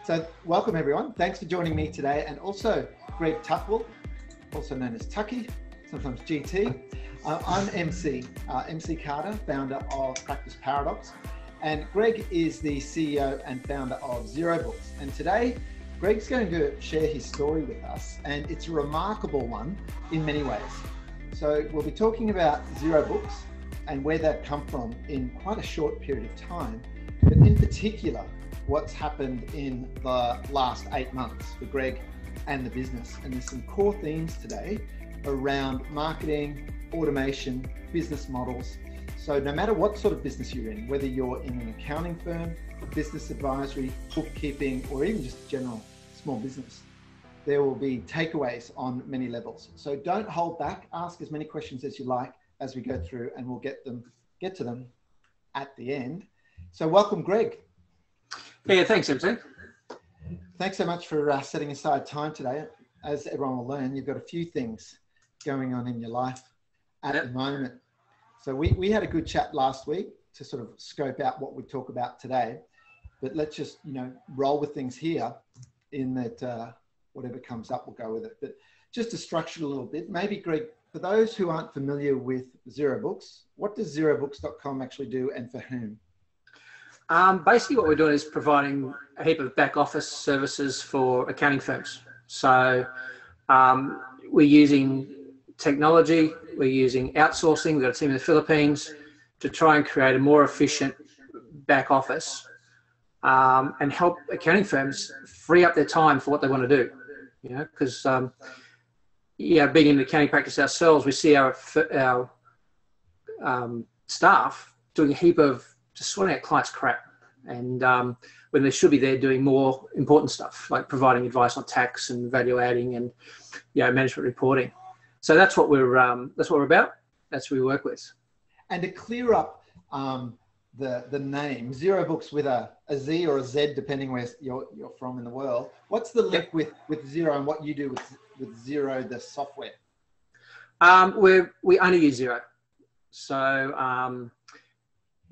So welcome everyone. Thanks for joining me today, and also Greg Tuckwell, also known as Tucky, sometimes GT. I'm MC Carter, founder of Practice Paradox, and Greg is the CEO and founder of Xero Books. And today, Greg's going to share his story with us, and it's a remarkable one in many ways. So we'll be talking about Xero Books and where they've come from in quite a short period of time, but in particular, what's happened in the last 8 months for Greg and the business. And there's some core themes today around marketing, automation, business models. So no matter what sort of business you're in, whether you're in an accounting firm, business advisory, bookkeeping, or even just general small business, there will be takeaways on many levels. So don't hold back, ask as many questions as you like as we go through, and we'll get to them at the end. So welcome, Greg. Yeah, thanks, MC. Thanks so much for setting aside time today. As everyone will learn, you've got a few things going on in your life at the moment. So we had a good chat last week to sort of scope out what we talk about today, but let's just, roll with things here in that whatever comes up, we'll go with it. But just to structure it a little bit, maybe Greg, for those who aren't familiar with Xero Books, what does xerobooks.com actually do and for whom? Basically what we're doing is providing a heap of back office services for accounting firms. So we're using technology, we're using outsourcing, we've got a team in the Philippines to try and create a more efficient back office and help accounting firms free up their time for what they want to do. Because being in the accounting practice ourselves, we see our staff doing a heap of just sorting out clients' crap, and when they should be there doing more important stuff like providing advice on tax and value adding and management reporting. So that's what we're about. That's what we work with. And to clear up the name Xero Books with a Z or a Z depending where you're from in the world. What's the link with Xero and what you do with Xero, the software? We only use Xero. So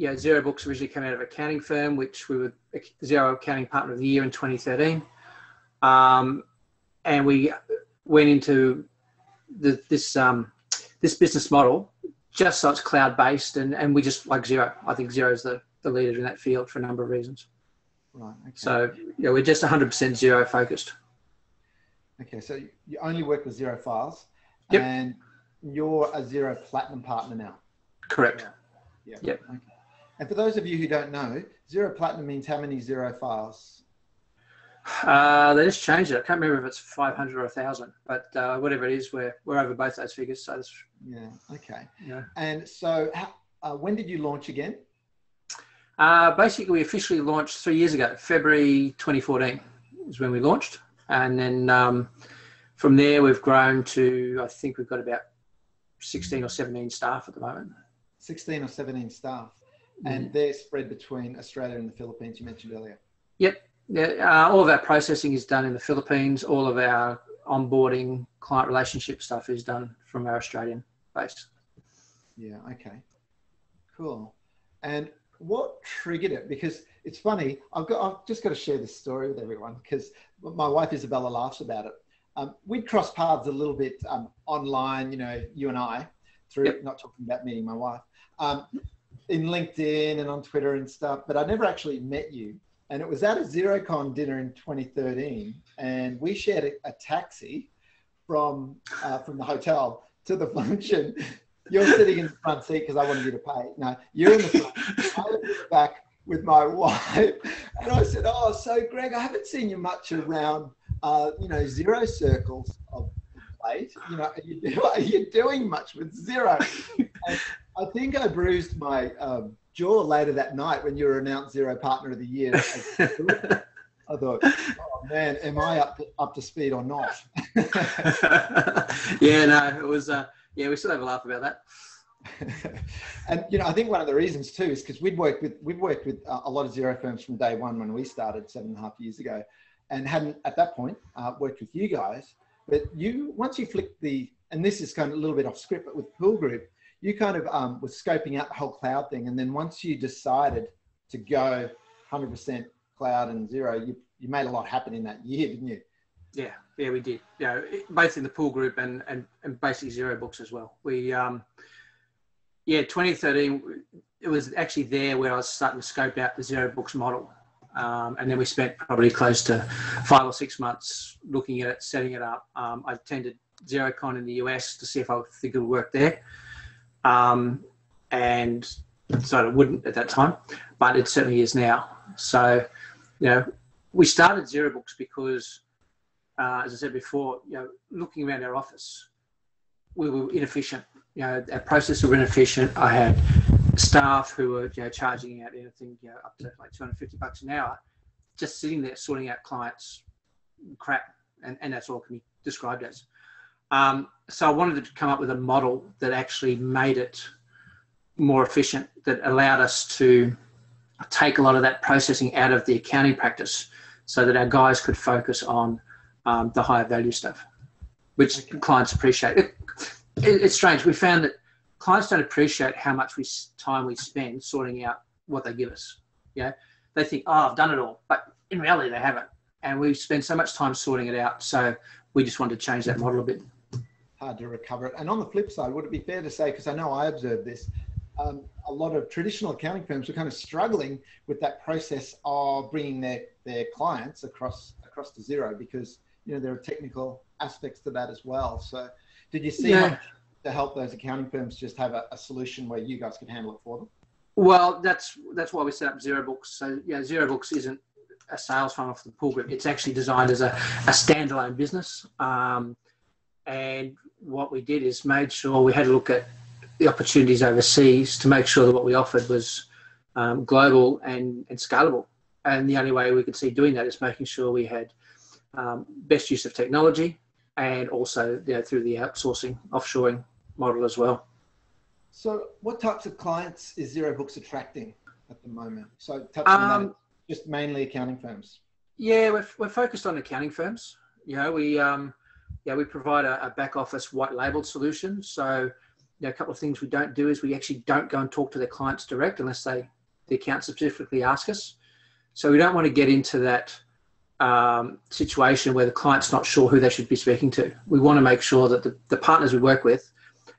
Xero Books originally came out of an accounting firm, which we were Xero Accounting Partner of the Year in 2013. And we went into this business model just so it's cloud-based, and we just like Xero. I think Xero is the leader in that field for a number of reasons. Right. Okay. So we're just 100% Xero focused. Okay, so you only work with Xero files, yep. And you're a Xero Platinum partner now. Correct. Yeah. Yep. Okay. And for those of you who don't know, Xero Platinum means how many Xero files? They just changed it. I can't remember if it's 500 or 1,000, but whatever it is, we're over both those figures. So yeah. Okay. Yeah. And so, when did you launch again? Basically, we officially launched 3 years ago. February 2014 is when we launched, and then from there we've grown to, I think we've got about 16 or 17 staff at the moment. 16 or 17 staff. And they're spread between Australia and the Philippines, you mentioned earlier. Yep. Yeah, all of our processing is done in the Philippines. All of our onboarding, client relationship stuff is done from our Australian base. Yeah, okay. Cool. And what triggered it? Because it's funny, I've just got to share this story with everyone because my wife Isabella laughs about it. We'd cross paths a little bit online, you and I, through, yep. Not talking about meeting my wife, in LinkedIn and on Twitter and stuff, but I never actually met you. And it was at a XeroCon dinner in 2013, and we shared a taxi from the hotel to the function. You're sitting in the front seat because I wanted you to pay. No, you're in the front. I was in the back with my wife, and I said, "Oh, so Greg, I haven't seen you much around, Xero circles of late. Are you doing much with Xero?" And I think I bruised my jaw later that night when you were announced Xero Partner of the Year. I thought, oh man, am I up to speed or not? Yeah, no, it was. We still have a laugh about that. And I think one of the reasons too is because we've worked with a lot of Xero firms from day one when we started 7.5 years ago, and hadn't at that point worked with you guys. But once you flick and this is kind of a little bit off script, but with Pool Group, you kind of was scoping out the whole cloud thing. And then once you decided to go 100% cloud and Xero, you made a lot happen in that year, didn't you? Yeah, we did. Both in the pool group and basically Zero Books as well. We 2013, it was actually there where I was starting to scope out the Zero Books model. And then we spent probably close to 5 or 6 months looking at it, setting it up. I attended Xerocon in the US to see if I think it would work there. And so it wouldn't at that time, but it certainly is now. So, we started Zero Books because, as I said before, looking around our office, we were inefficient. Our processes were inefficient. I had staff who were charging out anything up to like $250 an hour, just sitting there sorting out clients' crap, and that's all it can be described as. So I wanted to come up with a model that actually made it more efficient, that allowed us to take a lot of that processing out of the accounting practice, so that our guys could focus on the higher value stuff, which clients appreciate. It's strange. We found that clients don't appreciate how much time we spend sorting out what they give us. They think, oh, I've done it all, but in reality they haven't. And we spend so much time sorting it out. So we just wanted to change that model a bit. Hard to recover it. And on the flip side, would it be fair to say, because I know I observed this, a lot of traditional accounting firms were kind of struggling with that process of bringing their clients across to Xero, because there are technical aspects to that as well. So did you see much to help those accounting firms just have a solution where you guys could handle it for them? Well, that's why we set up Zero Books. So Zero Books isn't a sales funnel off the pool group. It's actually designed as a standalone business. And what we did is made sure we had a look at the opportunities overseas to make sure that what we offered was global and scalable. And the only way we could see doing that is making sure we had best use of technology, and also through the outsourcing, offshoring model as well. So what types of clients is Zero Books attracting at the moment? So touching on that, just mainly accounting firms. Yeah, we're focused on accounting firms. We provide a back office white labeled solution. So a couple of things we don't do is we actually don't go and talk to their clients direct unless the account specifically ask us. So we don't want to get into that situation where the client's not sure who they should be speaking to. We want to make sure that the partners we work with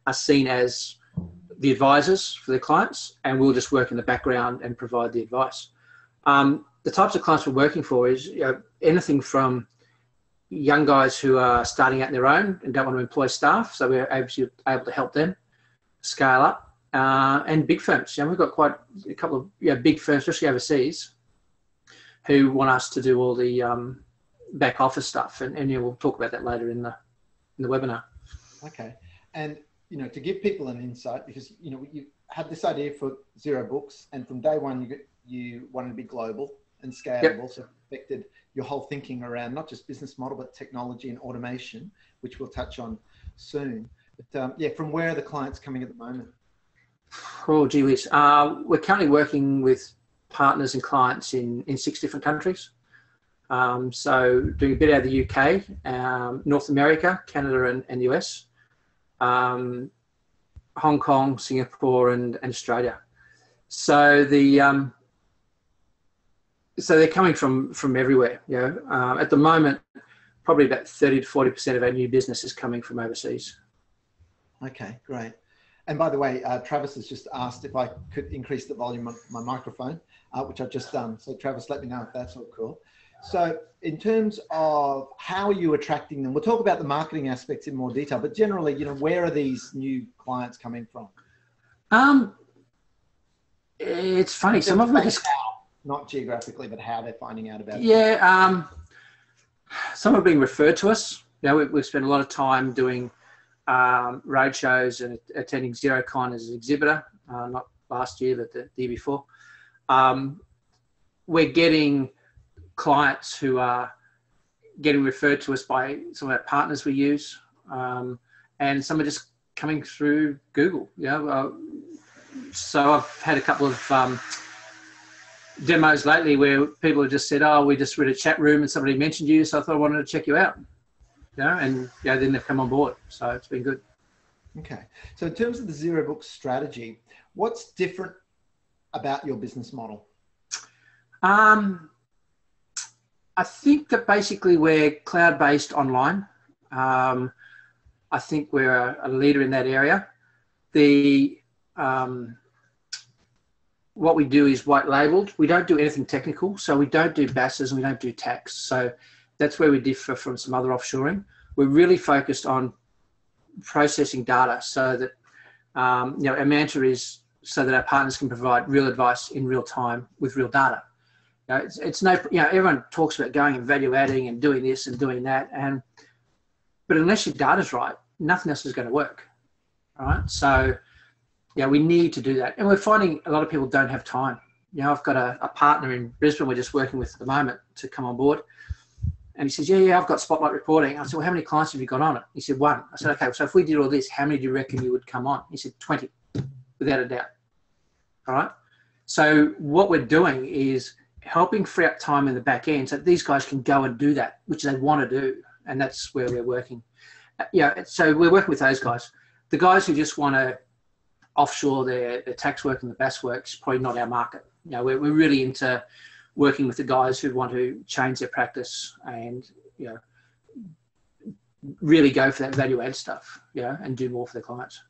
are seen as the advisors for their clients, and we'll just work in the background and provide the advice. The types of clients we're working for is anything from young guys who are starting out on their own and don't want to employ staff, so we're able to help them scale up, and big firms. We've got quite a couple of big firms, especially overseas, who want us to do all the back office stuff, and we'll talk about that later in the webinar. Okay, and to give people an insight, because you had this idea for Zero Books, and from day one you wanted to be global and scalable, so it affected your whole thinking around not just business model but technology and automation, which we'll touch on soon. But from where are the clients coming at the moment? Oh, gee whiz. We're currently working with partners and clients in 6 different countries. So doing a bit out of the UK, North America, Canada and the US, Hong Kong, Singapore and Australia. So they're coming from everywhere. At the moment, probably about 30 to 40% of our new business is coming from overseas. Okay, great. And by the way, Travis has just asked if I could increase the volume of my microphone, which I've just done. So Travis, let me know if that's all cool. So in terms of how are you attracting them, we'll talk about the marketing aspects in more detail, but generally, where are these new clients coming from? It's funny. Some of them are just not geographically, but how they're finding out about it. Yeah. Some are being referred to us. We've spent a lot of time doing road shows and attending Xerocon as an exhibitor, not last year, but the year before. We're getting clients who are getting referred to us by some of our partners we use, and some are just coming through Google. So I've had a couple of demos lately where people have just said, oh, we just read a chat room and somebody mentioned you, so I thought I wanted to check you out. And then they've come on board. So it's been good. Okay. So in terms of the Zero Books strategy, what's different about your business model? I think that basically we're cloud-based online. I think we're a leader in that area. What we do is white labeled. We don't do anything technical. So we don't do BASs and we don't do tax. So that's where we differ from some other offshoring. We're really focused on processing data so that, our mantra is so that our partners can provide real advice in real time with real data. It's no, everyone talks about going and value adding and doing this and doing that. But unless your data's right, nothing else is going to work. All right. So, we need to do that. And we're finding a lot of people don't have time. I've got a partner in Brisbane we're just working with at the moment to come on board. And he says, yeah, I've got Spotlight reporting. I said, well, how many clients have you got on it? He said, 1. I said, okay, so if we did all this, how many do you reckon you would come on? He said, 20, without a doubt. All right. So what we're doing is helping free up time in the back end so that these guys can go and do that, which they want to do. And that's where we're working. So we're working with those guys. The guys who just want to offshore their tax work and the BAS work is probably not our market. We're really into working with the guys who want to change their practice and, really go for that value add stuff, and do more for their clients.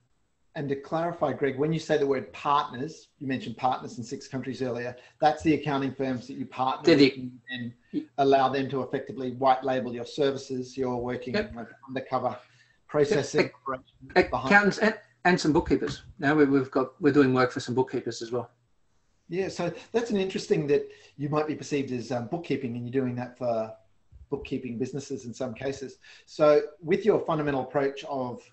And to clarify, Greg, when you say the word partners, you mentioned partners in 6 countries earlier, that's the accounting firms that you partner with and allow them to effectively white label your services. You're working like undercover processing. Accountants and some bookkeepers. Now we're doing work for some bookkeepers as well. Yeah, so that's an interesting that you might be perceived as bookkeeping, and you're doing that for bookkeeping businesses in some cases. So with your fundamental approach of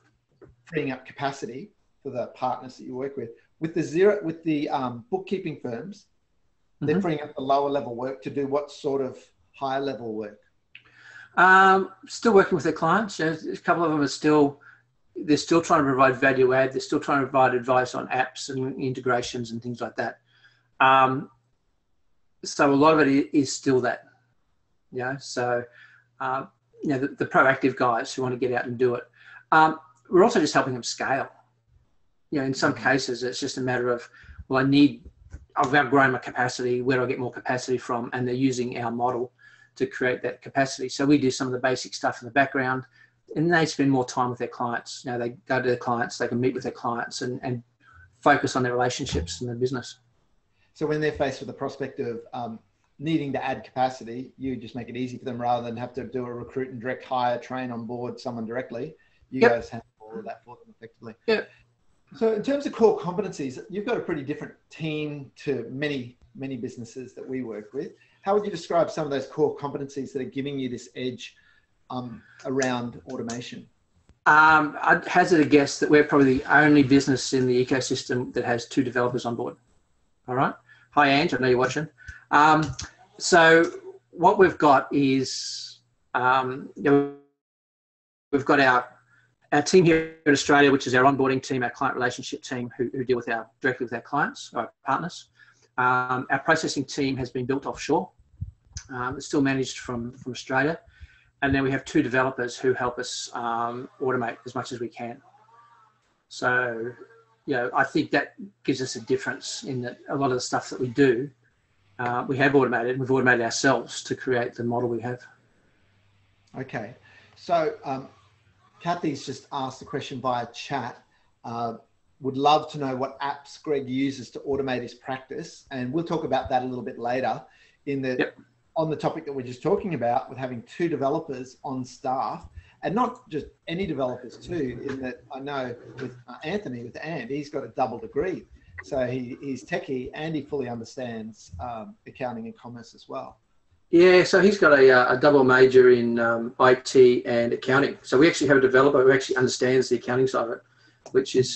freeing up capacity for the partners that you work with the bookkeeping firms, they're freeing up the lower level work to do what sort of higher level work? Still working with their clients. A couple of them they're still trying to provide value add. They're still trying to provide advice on apps and integrations and things like that. So a lot of it is still that, so, the proactive guys who want to get out and do it. We're also just helping them scale. In some cases, it's just a matter of, well, I've outgrown my capacity. Where do I get more capacity from? And they're using our model to create that capacity. So we do some of the basic stuff in the background, and they spend more time with their clients. They go to their clients, they can meet with their clients and focus on their relationships and their business. So when they're faced with the prospect of needing to add capacity, you just make it easy for them rather than have to do a recruit and direct hire, train on board someone directly. You guys handle all of that for them effectively. Yeah. So in terms of core competencies, you've got a pretty different team to many, many businesses that we work with. How would you describe some of those core competencies that are giving you this edge around automation? I'd hazard a guess that we're probably the only business in the ecosystem that has 2 developers on board. All right. Hi, Ange. I know you're watching. So what we've got is we've got our team here in Australia, which is our onboarding team, our client relationship team, who deal directly with our clients, our partners. Our processing team has been built offshore. It's still managed from Australia. And then we have 2 developers who help us automate as much as we can. So, I think that gives us a difference in that a lot of the stuff that we do, we have automated. We've automated ourselves to create the model we have. Okay. So Kathy's just asked a question via chat. Would love to know what apps Greg uses to automate his practice. And we'll talk about that a little bit later on the topic that we're just talking about, with having 2 developers on staff, and not just any developers too, in that I know with Anthony, with And, he's got a double degree. So he's techie and he fully understands accounting and commerce as well. Yeah, so he's got a double major in IT and accounting. So we actually have a developer who actually understands the accounting side of it, which is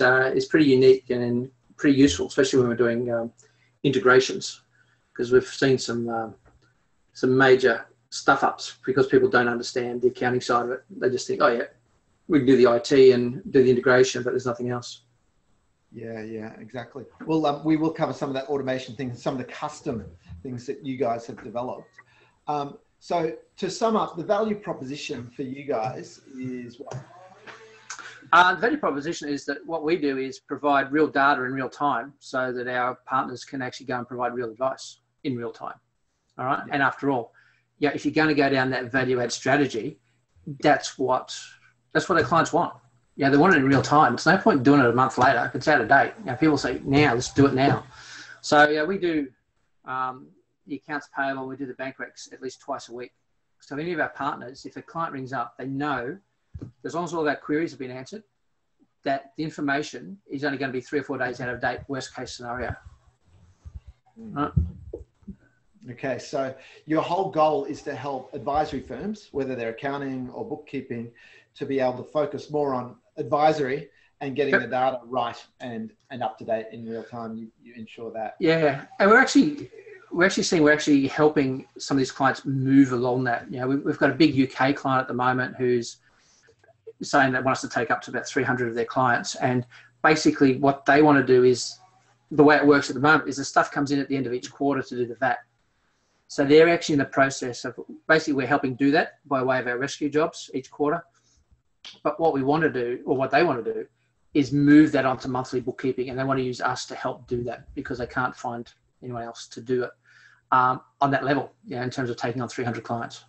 pretty unique and pretty useful, especially when we're doing integrations, because we've seen some major stuff ups because people don't understand the accounting side of it. They just think, oh yeah, we can do the IT and do the integration, but there's nothing else. Yeah, exactly. Well, we will cover some of that automation things, some of the custom things that you guys have developed. So to sum up, the value proposition for you guys is what? The value proposition is that what we do is provide real data in real time so that our partners can actually go and provide real advice in real time. All right. Yeah. And after all, yeah, if you're going to go down that value add strategy, that's what our clients want. Yeah, they want it in real time. It's no point doing it a month later. It's out of date. People say, now, let's do it now. So yeah, we do the accounts payable, we do the bank recs at least twice a week. So any of our partners, if a client rings up, they know, as long as all of our queries have been answered, that the information is only going to be 3 or 4 days out of date, worst case scenario. Right. Okay, so your whole goal is to help advisory firms, whether they're accounting or bookkeeping, to be able to focus more on advisory and getting the data right and up to date in real time. You ensure that. Yeah, and we're actually helping some of these clients move along that. We've got a big UK client at the moment who's saying they want us to take up to about 300 of their clients, and basically what they want to do is, the way it works at the moment is the stuff comes in at the end of each quarter to do the VAT. So they're actually in the process of, basically we're helping do that by way of our rescue jobs each quarter. But what we want to do, or what they want to do, is move that onto monthly bookkeeping, and they want to use us to help do that because they can't find anyone else to do it on that level, in terms of taking on 300 clients.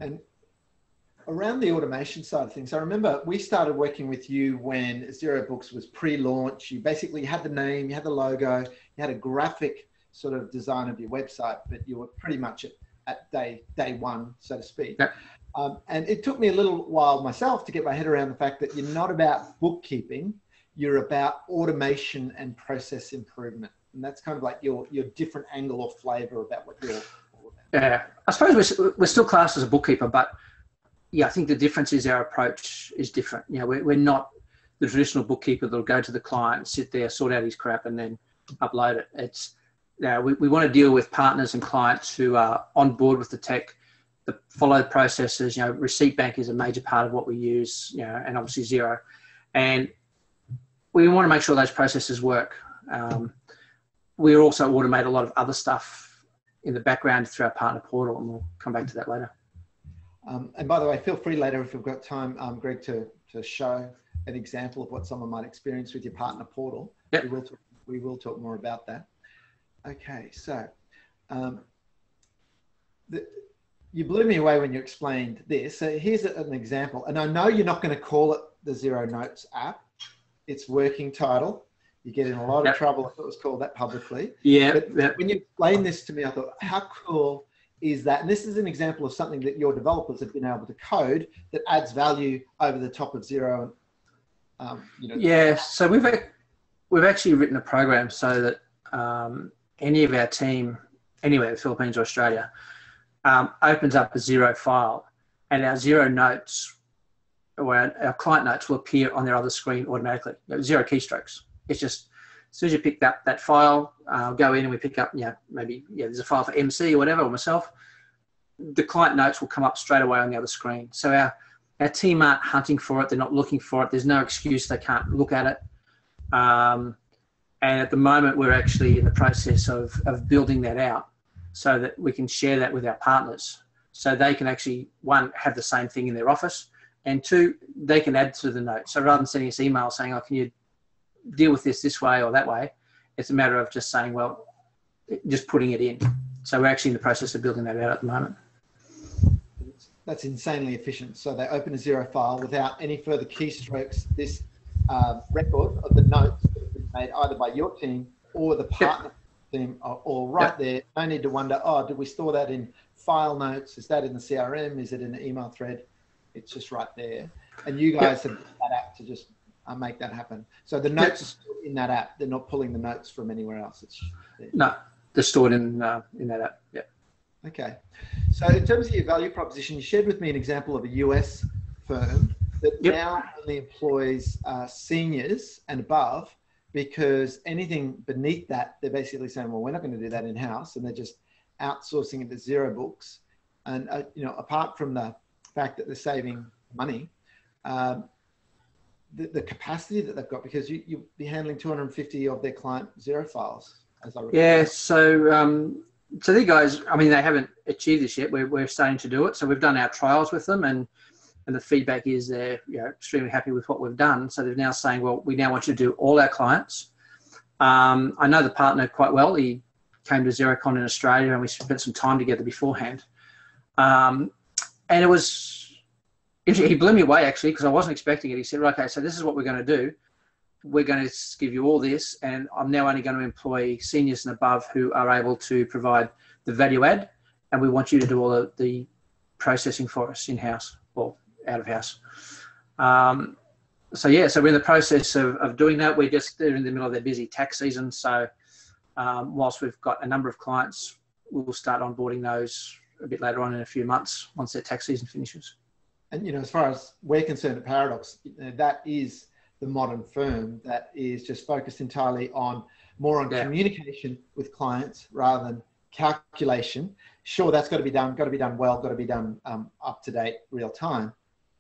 And around the automation side of things, I remember we started working with you when Xero Books was pre-launch. You basically had the name, you had the logo, you had a graphic sort of design of your website, but you were pretty much at day one, so to speak. Yep. And it took me a little while myself to get my head around the fact that you're not about bookkeeping, you're about automation and process improvement. And that's kind of like your different angle or flavor about what you're all about. Yeah, I suppose we're still classed as a bookkeeper, but yeah, I think the difference is our approach is different. We're not the traditional bookkeeper that'll go to the client, sit there, sort out his crap, and then upload it. It's we want to deal with partners and clients who are on board with the tech, that follow processes. Receipt Bank is a major part of what we use, and obviously Xero, and we want to make sure those processes work. We also automate a lot of other stuff in the background through our partner portal, and we'll come back to that later. And by the way, feel free later, if we've got time, Greg, to show an example of what someone might experience with your partner portal. Yep. We will talk more about that. Okay, so you blew me away when you explained this. So here's an example, and I know you're not going to call it the Xero Notes app. It's working title. You get in a lot of trouble if it was called that publicly. Yeah. But when you explained this to me, I thought, how cool is that? And this is an example of something that your developers have been able to code that adds value over the top of Xero. Yeah, so we've actually written a program so that any of our team, anywhere in the Philippines or Australia, opens up a Xero file, and our Xero notes, or our client notes, will appear on their other screen automatically. Xero keystrokes. It's just, as soon as you pick up that file, go in and we pick up, there's a file for MC or whatever, or myself, the client notes will come up straight away on the other screen. So our team aren't hunting for it. They're not looking for it. There's no excuse they can't look at it. And at the moment, we're actually in the process of building that out so that we can share that with our partners. So they can actually, one, have the same thing in their office, and two, they can add to the notes. So rather than sending us emails saying, oh, can you deal with this way or that way, it's a matter of just saying, well, just putting it in. So we're actually in the process of building that out at the moment. That's insanely efficient. So they open a Xero file without any further keystrokes. This record of the notes that have been made either by your team or the partner team are all right there. No need to wonder, did we store that in file notes? Is that in the CRM? Is it in the email thread? It's just right there. And you guys have that app to just make that happen. So the notes are stored in that app. They're not pulling the notes from anywhere else. No, they're stored in that app. Yeah. Okay. So in terms of your value proposition, you shared with me an example of a US firm that now only employs seniors and above, because anything beneath that, they're basically saying, well, we're not going to do that in-house, and they're just outsourcing it to Xero Books. And apart from the fact that they're saving money, the capacity that they've got, because you'll be handling 250 of their client Xero files, as I recall. Yeah, so these guys, they haven't achieved this yet. We're starting to do it. So we've done our trials with them, and the feedback is they're extremely happy with what we've done. So they're now saying, well, we now want you to do all our clients. I know the partner quite well. He came to Xerocon in Australia, and we spent some time together beforehand. And he blew me away actually, because I wasn't expecting it. He said, okay, so this is what we're going to do. We're going to give you all this, and I'm now only going to employ seniors and above who are able to provide the value add, and we want you to do all of the processing for us in-house or out of house. So we're in the process of doing that. They're in the middle of their busy tax season. So whilst we've got a number of clients, we'll start onboarding those a bit later on in a few months once their tax season finishes. And, as far as we're concerned at Paradox, that is the modern firm that is just focused entirely on communication with clients rather than calculation. Sure, that's got to be done well, got to be done up to date, real time.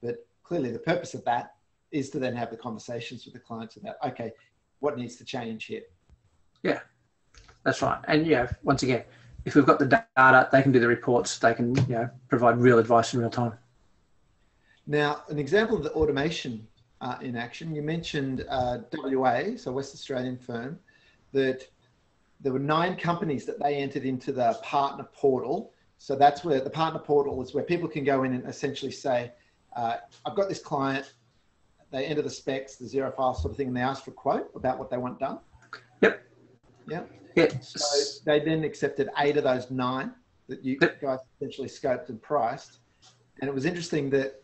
But clearly the purpose of that is to then have the conversations with the clients about, okay, what needs to change here? Yeah, that's right. And once again, if we've got the data, they can do the reports, they can provide real advice in real time. Now, an example of the automation in action, you mentioned WA, so West Australian firm, that there were 9 companies that they entered into the partner portal. So that's where the partner portal is, where people can go in and essentially say, I've got this client, they enter the specs, the zero file sort of thing, and they ask for a quote about what they want done. Yep. Yeah. Yep. So they then accepted 8 of those 9 that you guys essentially scoped and priced. And it was interesting that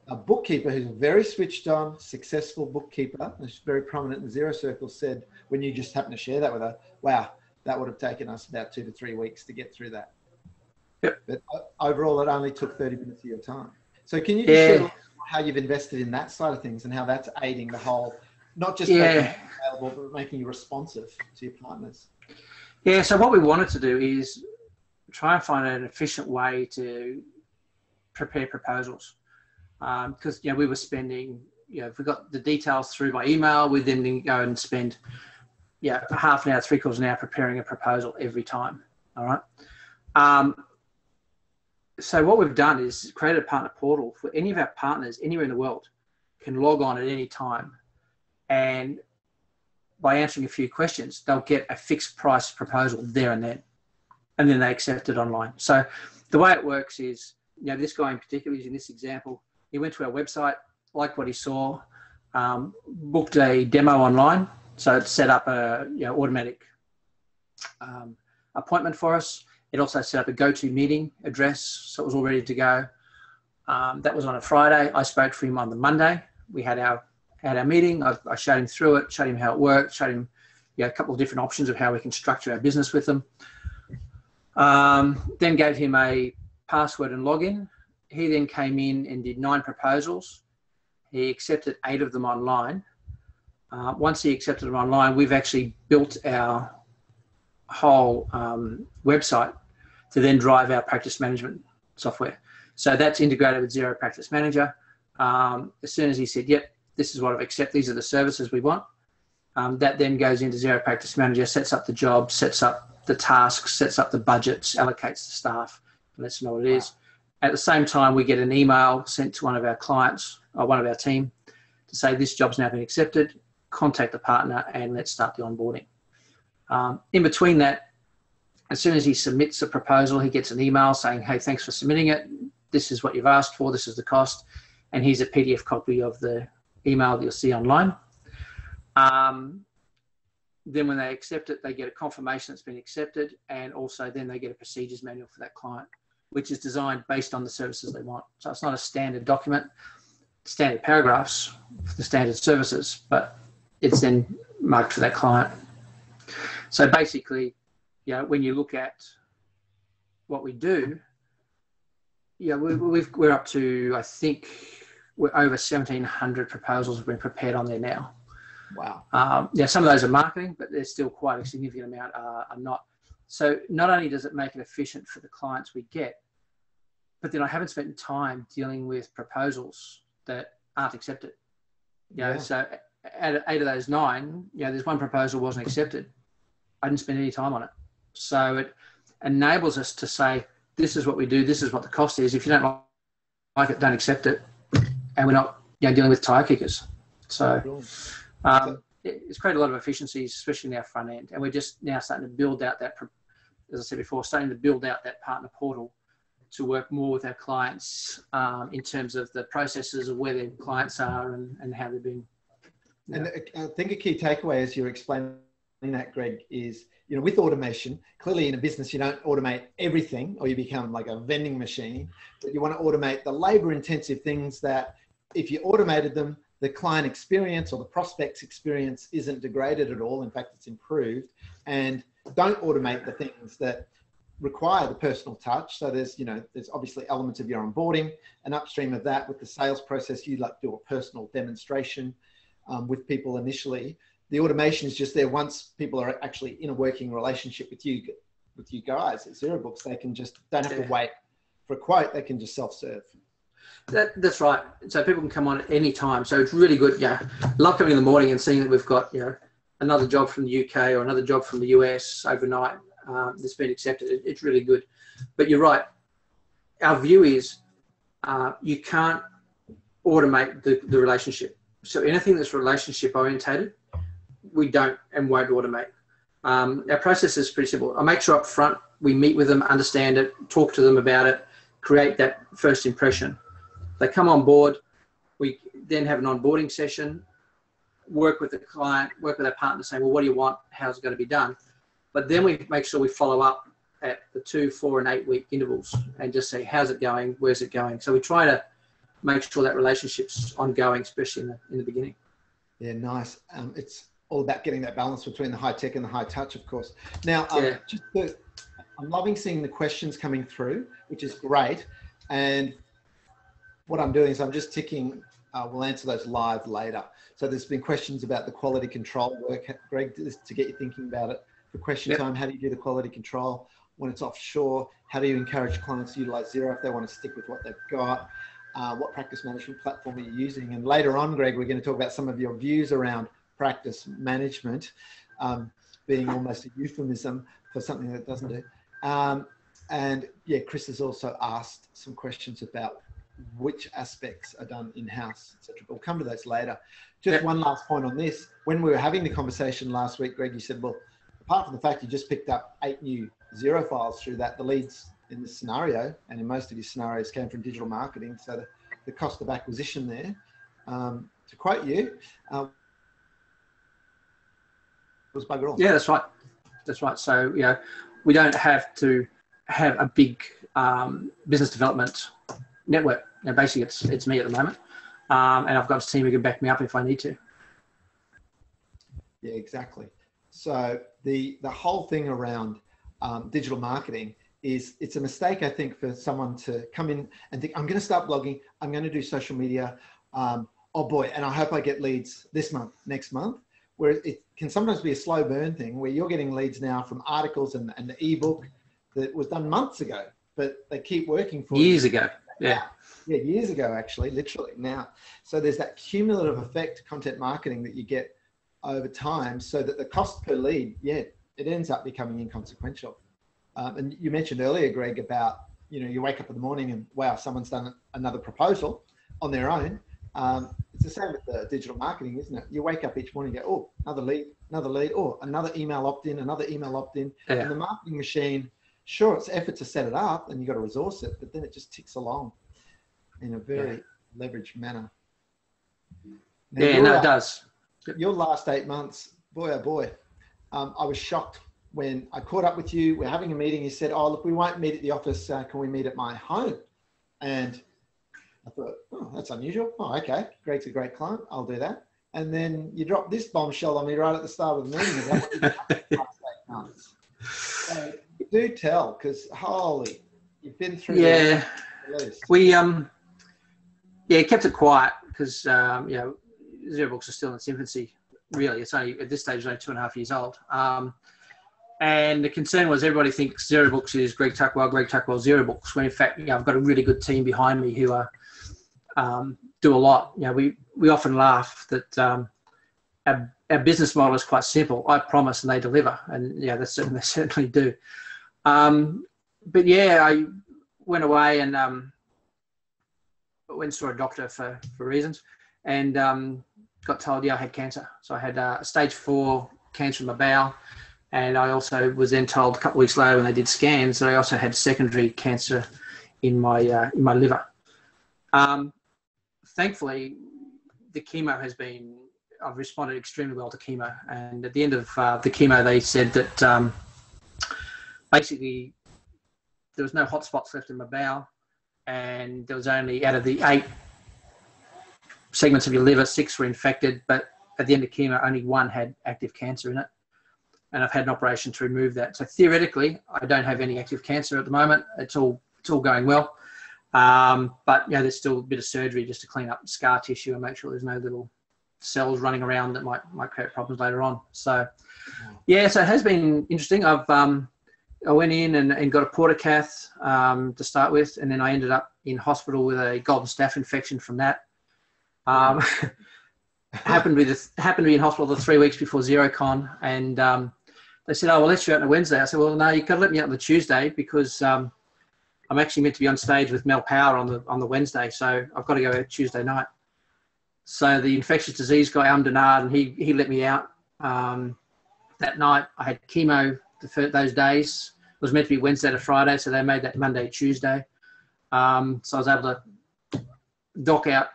a bookkeeper who's a very switched on, successful bookkeeper, who's very prominent in the Xero circle, said, when you just happened to share that with her, wow, that would have taken us about 2 to 3 weeks to get through that. Yep. But overall, it only took 30 minutes of your time. So can you just share how you've invested in that side of things and how that's aiding the whole, not just making it available, but making you responsive to your partners? Yeah, so what we wanted to do is try and find an efficient way to prepare proposals. Because we were spending, if we got the details through by email, we'd then go and spend half an hour, 3/4 an hour preparing a proposal every time. All right. So what we've done is created a partner portal for any of our partners anywhere in the world can log on at any time, and by answering a few questions, they'll get a fixed price proposal there and then they accept it online. So the way it works is, this guy in particular, using this example, he went to our website, liked what he saw, booked a demo online. So it set up a automatic appointment for us. It also set up a GoToMeeting address, so it was all ready to go. That was on a Friday. I spoke to him on the Monday. We had our meeting. I showed him through it, showed him how it worked, showed him a couple of different options of how we can structure our business with them. Then gave him a password and login. He then came in and did 9 proposals. He accepted 8 of them online. Once he accepted them online, we've actually built our whole website to then drive our practice management software. So that's integrated with Xero Practice Manager. As soon as he said, yep, this is what I've accepted, these are the services we want, that then goes into Xero Practice Manager, sets up the job, sets up the tasks, sets up the budgets, allocates the staff, lets them know what it is. At the same time, we get an email sent to one of our clients or one of our team to say this job's now been accepted, contact the partner and let's start the onboarding. In between that, as soon as he submits a proposal, he gets an email saying, hey, thanks for submitting it. This is what you've asked for. This is the cost. And here's a PDF copy of the email that you'll see online. Then when they accept it, they get a confirmation it's been accepted. And also then they get a procedures manual for that client, which is designed based on the services they want. So it's not a standard document, standard paragraphs for the standard services, but it's then marked for that client. So basically, when you look at what we do, we're up to, I think, we're over 1,700 proposals have been prepared on there now. Wow. Some of those are marketing, but there's still quite a significant amount are not. So not only does it make it efficient for the clients we get, but then I haven't spent time dealing with proposals that aren't accepted. So out of 8 of those 9, there's one proposal wasn't accepted. I didn't spend any time on it. So it enables us to say, this is what we do, this is what the cost is. If you don't like it, don't accept it. And we're not dealing with tire kickers. So it's created a lot of efficiencies, especially in our front end. And we're just now starting to build out that, as I said before, starting to build out that partner portal to work more with our clients in terms of the processes of where their clients are and how they've been. And I think a key takeaway as you're explaining that, Greg, is, you know, with automation, clearly in a business, you don't automate everything or you become like a vending machine, but you want to automate the labor intensive things that if you automated them, the client experience or the prospect's experience isn't degraded at all. In fact, it's improved. And don't automate the things that require the personal touch. So there's, you know, there's obviously elements of your onboarding, and upstream of that with the sales process, you like do a personal demonstration with people initially. The automation is just there once people are actually in a working relationship with you guys at ZeroBooks. They can just, don't have to wait for a quote. They can just self-serve. That's right. So people can come on at any time. So it's really good. Yeah, love coming in the morning and seeing that we've got, you know, another job from the UK or another job from the US overnight that's been accepted. It's really good. But you're right. Our view is you can't automate the relationship. So anything that's relationship orientated, we don't and won't automate. Our process is pretty simple. I make sure up front we meet with them, understand it, talk to them about it, create that first impression. They come on board. We then have an onboarding session, work with the client, work with our partner, saying, well, what do you want? How's it going to be done? But then we make sure we follow up at the 2, 4, and 8 week intervals and just say, how's it going? Where's it going? So we try to make sure that relationship's ongoing, especially in the beginning. Yeah, nice. It's all about getting that balance between the high tech and the high touch, of course. Now, I'm loving seeing the questions coming through, which is great. And what I'm doing is I'm just ticking, we'll answer those live later. So there's been questions about the quality control work, Greg, to get you thinking about it. For question time, how do you do the quality control when it's offshore? How do you encourage clients to utilize Xero if they want to stick with what they've got? What practice management platform are you using? And later on, Greg, we're going to talk about some of your views around practice management being almost a euphemism for something that doesn't do. And yeah, Chris has also asked some questions about which aspects are done in-house, etc. But we'll come to those later. Just one last point on this. When we were having the conversation last week, Greg, you said, well, apart from the fact you just picked up 8 new Xero files through that, the leads in this scenario, and in most of your scenarios, came from digital marketing. So the cost of acquisition there, to quote you, was bugger all. Yeah, that's right. That's right. So, you know, we don't have to have a big business development network. You know, basically, it's me at the moment, and I've got a team who can back me up if I need to. Yeah, exactly. So the whole thing around digital marketing is, it's a mistake, I think, for someone to come in and think, I'm going to start blogging, I'm going to do social media. Oh boy, and I hope I get leads this month, next month. Where it can sometimes be a slow burn thing where you're getting leads now from articles and the ebook that was done months ago, but they keep working for years ago. Yeah. Yeah, years ago, actually, literally now. So there's that cumulative effect content marketing that you get over time, so that the cost per lead, it ends up becoming inconsequential. And you mentioned earlier, Greg, about, you know, you wake up in the morning and wow, someone's done another proposal on their own. It's the same with the digital marketing, isn't it? You wake up each morning and go, oh, another lead, oh, another email opt-in, another email opt-in. Yeah. And the marketing machine, sure, it's effort to set it up and you've got to resource it, but then it just ticks along in a very leveraged manner. Now, it does. Your last 8 months, boy, oh boy, I was shocked when I caught up with you. We're having a meeting. You said, oh, look, we won't meet at the office. Can we meet at my home? And I thought, oh, that's unusual. Oh, okay. Greg's a great client. I'll do that. And then you dropped this bombshell on me right at the start of the meeting about what you've done in the last 8 months. So do tell, because holy, you've been through the list. We kept it quiet because you know, ZeroBooks are still in its infancy. Really, it's only at this stage, it's only 2.5 years old. And the concern was everybody thinks ZeroBooks is Greg Tuckwell, ZeroBooks, when in fact, you know, I've got a really good team behind me who are do a lot. You know, we often laugh that our business model is quite simple. I promise and they deliver, and yeah, they certainly do. But yeah, I went away and went and saw a doctor for reasons, and got told, I had cancer. So I had stage 4 cancer in my bowel. And I also was then told a couple of weeks later when they did scans that I also had secondary cancer in my liver. Thankfully, the chemo I've responded extremely well to chemo. And at the end of the chemo, they said that basically there was no hot spots left in my bowel, and there was only, out of the 8 segments of your liver, 6 were infected, but at the end of chemo, only 1 had active cancer in it. And I've had an operation to remove that. So theoretically, I don't have any active cancer at the moment. It's all going well. But there's still a bit of surgery just to clean up scar tissue and make sure there's no little cells running around that might create problems later on. So so it has been interesting. I went in and got a portacath to start with, and then I ended up in hospital with a golden staph infection from that. Happened to be in hospital the 3 weeks before Xerocon, and they said, "Oh, we'll let you out on a Wednesday." I said, "Well, no, you've got to let me out on the Tuesday because I'm actually meant to be on stage with Mel Power on the Wednesday, so I've got to go Tuesday night." So the infectious disease guy, Denard, and he let me out. That night I had chemo those days. It was meant to be Wednesday to Friday, so they made that Monday, Tuesday. So I was able to dock out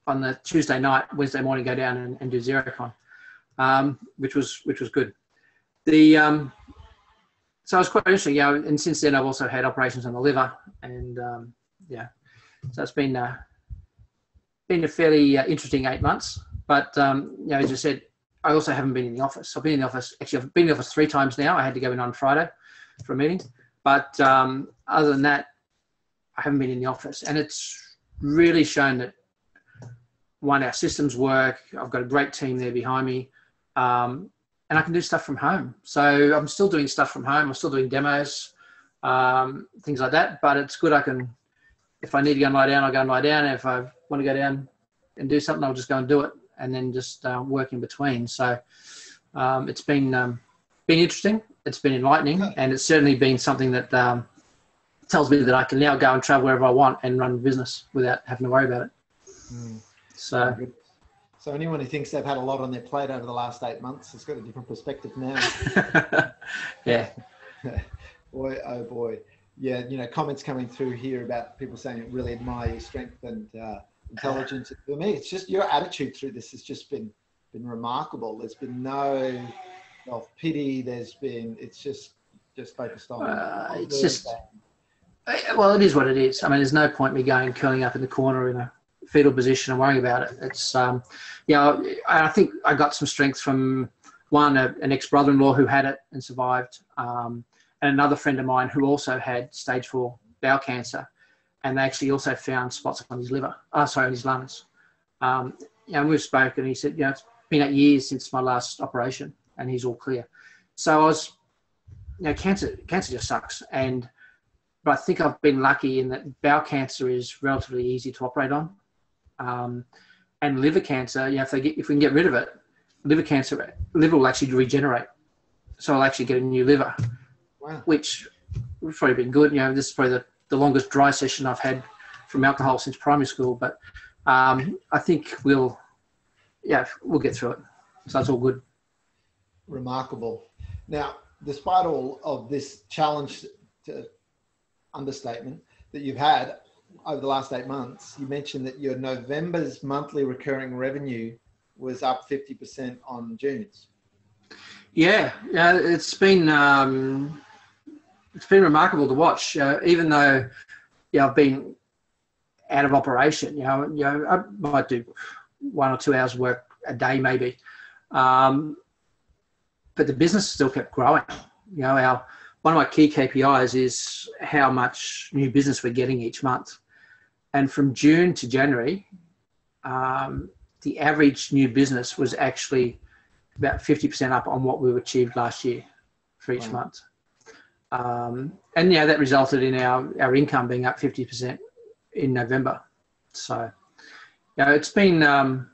on the Tuesday night, Wednesday morning, go down and do Xerocon, which was good. So it was quite interesting, and since then I've also had operations on the liver, and so it's been a fairly interesting 8 months. But as I said, I also haven't been in the office. I've been in the office 3 times now. I had to go in on Friday for a meeting, but other than that, I haven't been in the office, and it's really shown that, one, our systems work. I've got a great team there behind me, and I can do stuff from home. So I'm still doing stuff from home. I'm still doing demos, things like that. But it's good. If I need to go and lie down, I'll go and lie down. If I want to go down and do something, I'll just go and do it, and then just work in between. So it's been interesting. It's been enlightening, and it's certainly been something that tells me that I can now go and travel wherever I want and run a business without having to worry about it. So anyone who thinks they've had a lot on their plate over the last 8 months has got a different perspective now. Yeah. Boy, oh boy. Yeah, comments coming through here about people saying really admire your strength and intelligence. For me, it's just your attitude through this has just been remarkable. There's been no self-pity. It's just focused on. It's just, well, it is what it is. I mean, there's no point me going curling up in the corner in a fetal position and worrying about it. It's, I think I got some strength from an ex-brother-in-law who had it and survived, and another friend of mine who also had stage 4 bowel cancer, and they actually also found spots on his on his lungs. And we've spoken, and he said, it's been 8 years since my last operation, and he's all clear. So I was, cancer just sucks. But I think I've been lucky in that bowel cancer is relatively easy to operate on. And liver cancer, if we can get rid of it, liver will actually regenerate. So I'll actually get a new liver. Wow. Which would probably been good. This is probably the longest dry session I've had from alcohol since primary school. But I think we'll get through it. So that's all good. Remarkable. Now, despite all of this challenge, understatement, that you've had over the last 8 months, you mentioned that your November's monthly recurring revenue was up 50% on June's. Yeah, it's been remarkable to watch. Even though I've been out of operation, I might do 1 or 2 hours work a day maybe, but the business still kept growing. One of my key KPIs is how much new business we're getting each month. And from June to January, the average new business was actually about 50% up on what we achieved last year for each month. And that resulted in our income being up 50% in November. So, it's been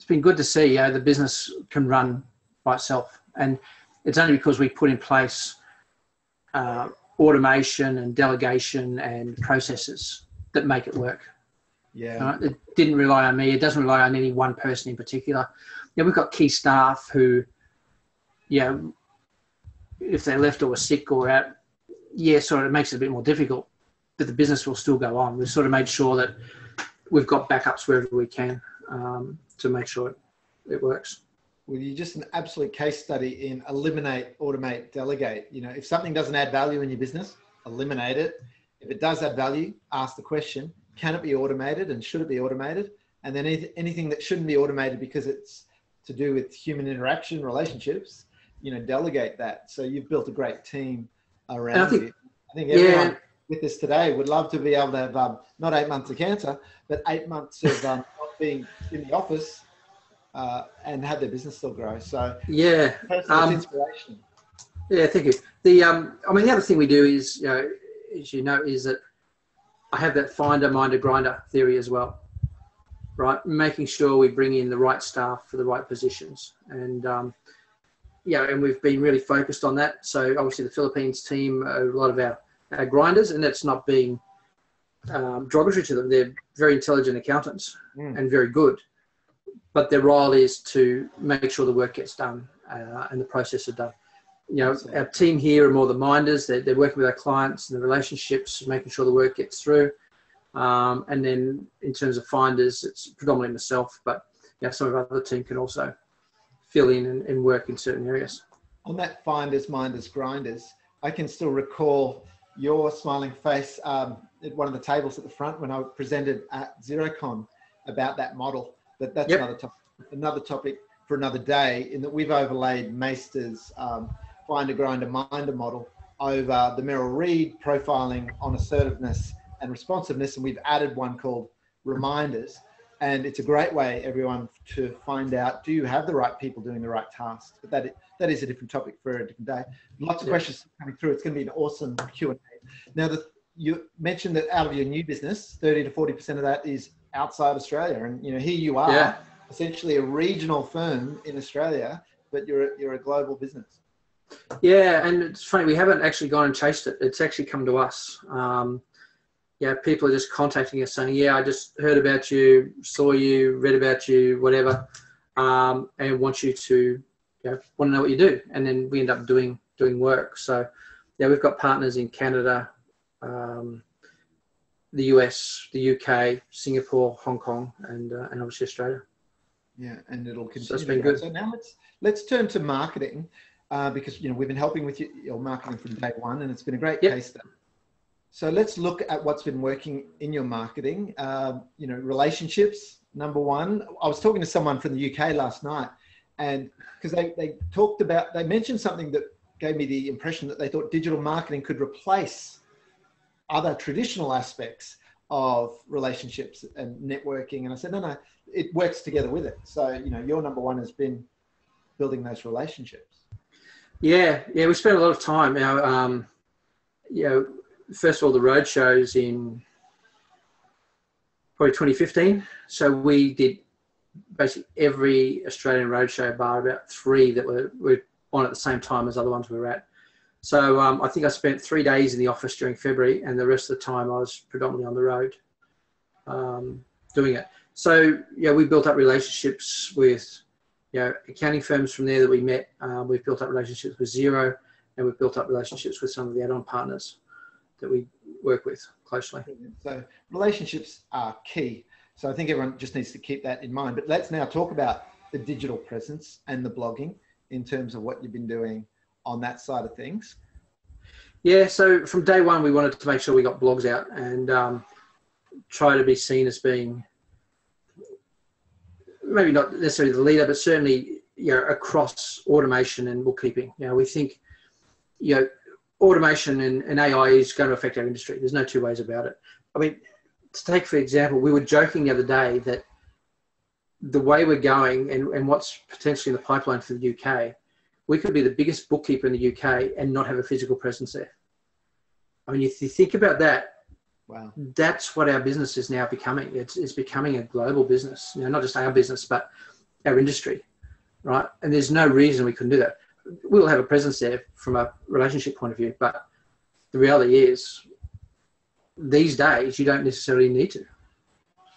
good to see the business can run by itself. And it's only because we put in place automation and delegation and processes that make it work. Yeah. It didn't rely on me. It doesn't rely on any one person in particular. We've got key staff who, if they left or were sick or out, it makes it a bit more difficult. but the business will still go on. We've sort of made sure that we've got backups wherever we can to make sure it works. Well, you're just an absolute case study in eliminate, automate, delegate. You know, if something doesn't add value in your business, eliminate it. If it does add value, ask the question, can it be automated and should it be automated? And then anything that shouldn't be automated because it's to do with human interaction, relationships, you know, delegate that. So you've built a great team around you. I think everyone with us today would love to be able to have not 8 months of cancer, but 8 months of not being in the office and have their business still grow. So yeah, personal inspiration. Yeah, thank you. The I mean, the other thing we do is, you know, as you know, is that I have that finder, minder, grinder theory as well, right? Making sure we bring in the right staff for the right positions, and yeah, and we've been really focused on that. So obviously the Philippines team are a lot of our grinders, and that's not being derogatory to them. They're very intelligent accountants and very good, but their role is to make sure the work gets done and the process is done. You know, our team here are more the minders. They're working with our clients and the relationships, making sure the work gets through. And then in terms of finders, it's predominantly myself, but you know, some of our other team can also fill in and work in certain areas. On that finders, minders, grinders, I can still recall your smiling face at one of the tables at the front when I presented at Xerocon about that model. But that's another topic for another day, in that we've overlaid Meister's finder, grinder, minder model over the Merrill Reed profiling on assertiveness and responsiveness, and we've added one called reminders. And it's a great way, everyone, to find out, do you have the right people doing the right tasks? But that is a different topic for a different day. Lots of questions coming through. It's going to be an awesome Q&A. Now, you mentioned that out of your new business, 30 to 40% of that is outside Australia. And, you know, here you are, essentially a regional firm in Australia, but you're a global business. Yeah, and it's funny, we haven't actually gone and chased it. It's actually come to us. Yeah, people are just contacting us saying, yeah, I just heard about you, saw you, read about you, whatever, and want you to, you know, want to know what you do. And then we end up doing work. So, yeah, we've got partners in Canada, the US, the UK, Singapore, Hong Kong, and obviously Australia. Yeah, and it'll continue. So it's been good. So now let's turn to marketing, because, you know, we've been helping with your marketing from day one, and it's been a great case study. So let's look at what's been working in your marketing. You know, relationships, number one. I was talking to someone from the UK last night, and because they mentioned something that gave me the impression that they thought digital marketing could replace other traditional aspects of relationships and networking. And I said, no, it works together with it. So, you know, your number one has been building those relationships. Yeah, we spent a lot of time. You know, first of all, the road shows in probably 2015. So we did basically every Australian roadshow bar about 3 that were on at the same time as other ones we were at. So I think I spent 3 days in the office during February, and the rest of the time I was predominantly on the road doing it. So, yeah, we built up relationships with, you know, accounting firms from there that we met. We've built up relationships with Xero, and we've built up relationships with some of the add-on partners that we work with closely. So relationships are key. So I think everyone just needs to keep that in mind. But let's now talk about the digital presence and the blogging in terms of what you've been doing on that side of things. Yeah, so from day one, we wanted to make sure we got blogs out and try to be seen as being maybe not necessarily the leader, but certainly, you know, across automation and bookkeeping. You know, we think, you know, automation and AI is going to affect our industry. There's no two ways about it. I mean, to take, for example, we were joking the other day that the way we're going and what's potentially in the pipeline for the UK, we could be the biggest bookkeeper in the UK and not have a physical presence there. I mean, if you think about that, wow, that's what our business is now becoming. It's becoming a global business, you know, not just our business, but our industry, right? And there's no reason we couldn't do that. We'll have a presence there from a relationship point of view, but the reality is these days you don't necessarily need to,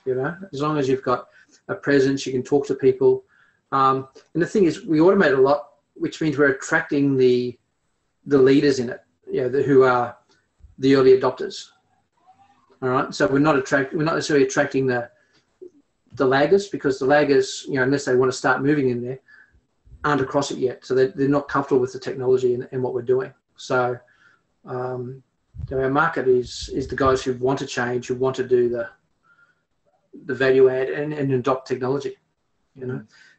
you know, as long as you've got a presence, you can talk to people. And the thing is, we automate a lot, which means we're attracting the leaders in it, you know, who are the early adopters. All right. So we're not necessarily attracting the laggers, because the laggers, unless they want to start moving in there, aren't across it yet. So they're not comfortable with the technology and what we're doing. So our market is the guys who want to change, who want to do the value add and adopt technology, Yeah,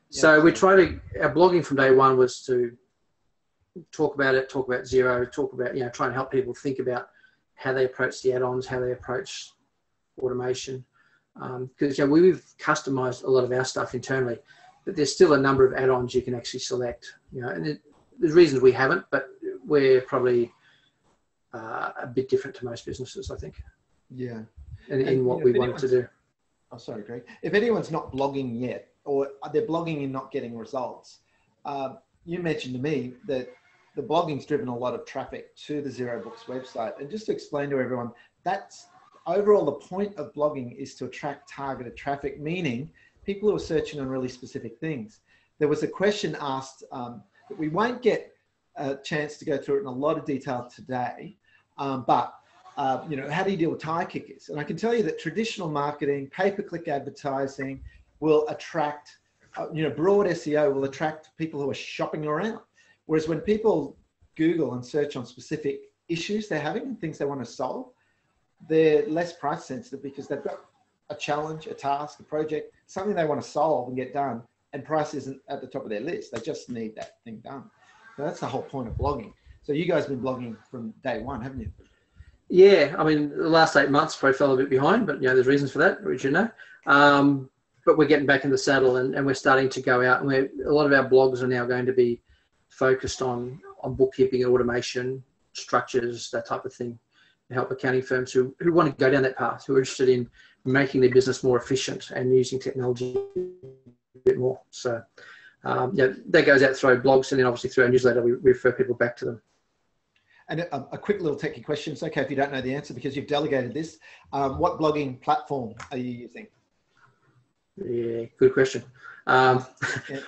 So we try to, our blogging from day one was to talk about Xero, talk about, try and help people think about how they approach the add-ons, how they approach automation. Because we've customized a lot of our stuff internally, but there's still a number of add-ons you can actually select. And there's reasons we haven't, but we're probably a bit different to most businesses, I think. Yeah. In what we wanted to do. Oh, sorry, Greg. If anyone's not blogging yet, or they're blogging and not getting results, you mentioned to me that the blogging's driven a lot of traffic to the Xero Books website. And just to explain to everyone, that's overall the point of blogging is to attract targeted traffic, meaning people who are searching on really specific things. There was a question asked that we won't get a chance to go through it in a lot of detail today, but how do you deal with tire kickers? And I can tell you that traditional marketing, pay-per-click advertising will attract, broad SEO will attract people who are shopping around. Whereas when people Google and search on specific issues they're having and things they want to solve, they're less price sensitive because they've got a challenge, a task, a project, something they want to solve and get done, and price isn't at the top of their list. They just need that thing done. So that's the whole point of blogging. So you guys have been blogging from day one, haven't you? Yeah, I mean, the last 8 months probably fell a bit behind, but there's reasons for that, which but we're getting back in the saddle and we're starting to go out, and a lot of our blogs are now going to be focused on bookkeeping and automation, structures, that type of thing, to help accounting firms who want to go down that path, who are interested in making their business more efficient and using technology a bit more. So that goes out through our blogs, and then obviously through our newsletter, we refer people back to them. And a quick little techie question. It's okay if you don't know the answer because you've delegated this. What blogging platform are you using? Yeah, good question. I'd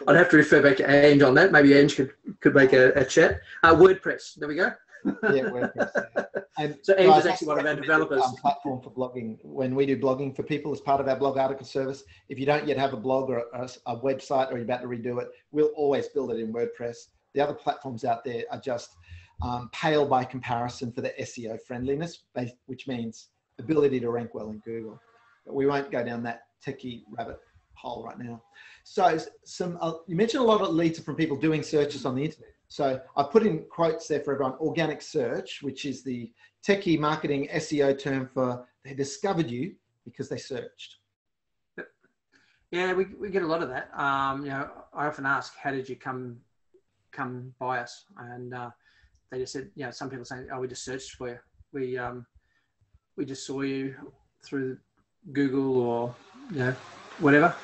have to refer back to Ange on that. Maybe Ange could make a chat. WordPress. There we go. Yeah, WordPress. Yeah. And so Ange is actually one of our developers. Platform for blogging. When we do blogging for people as part of our blog article service, if you don't yet have a blog or a website, or you're about to redo it, we'll always build it in WordPress. The other platforms out there are just pale by comparison for the SEO friendliness, which means ability to rank well in Google. But we won't go down that techie rabbit hole right now. So you mentioned a lot of leads from people doing searches on the internet. So I put in quotes there for everyone: organic search, which is the techie marketing SEO term for they discovered you because they searched. Yeah, we get a lot of that. I often ask, how did you come by us? And they just said, some people say, oh, we just searched for you. We just saw you through Google or whatever,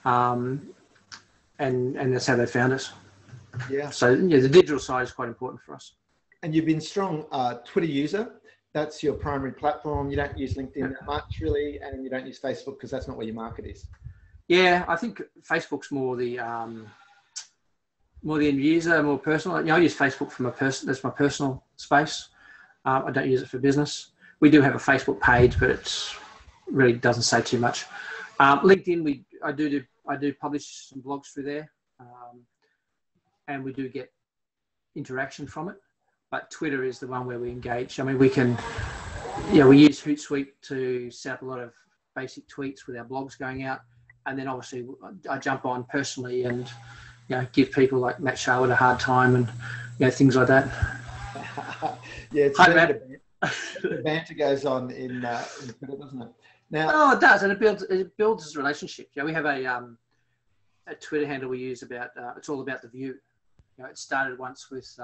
and that's how they found us. Yeah. So the digital side is quite important for us. And you've been strong Twitter user. That's your primary platform. You don't use LinkedIn that much, really, and you don't use Facebook because that's not where your market is. Yeah, I think Facebook's more the end user, more personal. I use Facebook for that's my personal space. I don't use it for business. We do have a Facebook page, but it's really doesn't say too much. LinkedIn, I do publish some blogs through there, and we do get interaction from it. But Twitter is the one where we engage. I mean, we can, we use Hootsuite to set up a lot of basic tweets with our blogs going out, and then obviously I jump on personally and give people like Matt Sharwood a hard time and things like that. Yeah, it's Hi, Matt. The banter goes on in Twitter, doesn't it? Now, oh, it does, and it builds this relationship. We have a Twitter handle we use about it's all about the view. It started once with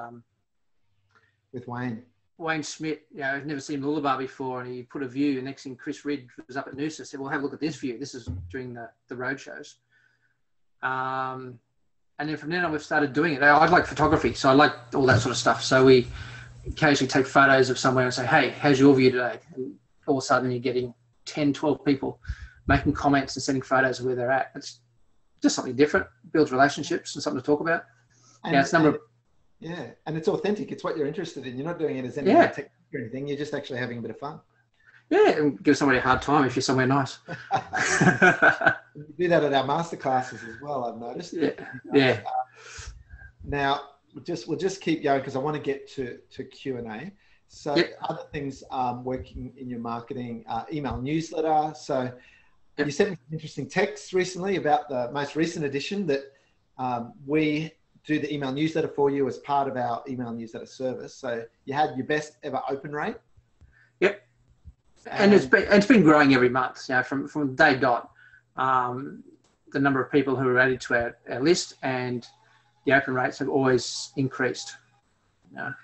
Wayne Schmidt. I've never seen Mooloolaba before, and he put a view. Next thing, Chris Ridge was up at Noosa, said, "Well, have a look at this view." This is during the road shows. And then from then on, we've started doing it. I like photography, so I like all that sort of stuff. So we occasionally take photos of somewhere and say, "Hey, how's your view today?" And all of a sudden, you're getting 10, 12 people making comments and sending photos of where they're at. It's just something different, builds relationships and something to talk about. And it's authentic. It's what you're interested in. You're not doing it as any technique or anything. You're just actually having a bit of fun. Yeah, and give somebody a hard time if you're somewhere nice. We do that at our masterclasses as well, I've noticed. Yeah, yeah. Now, we'll just keep going because I want to get to Q&A. So Yep. other things working in your marketing, email newsletter. So Yep. you sent me some interesting texts recently about the most recent edition that we do the email newsletter for you as part of our email newsletter service. So you had your best ever open rate. Yep. And it's been growing every month. You know, from day dot, the number of people who are added to our list and the open rates have always increased. You know,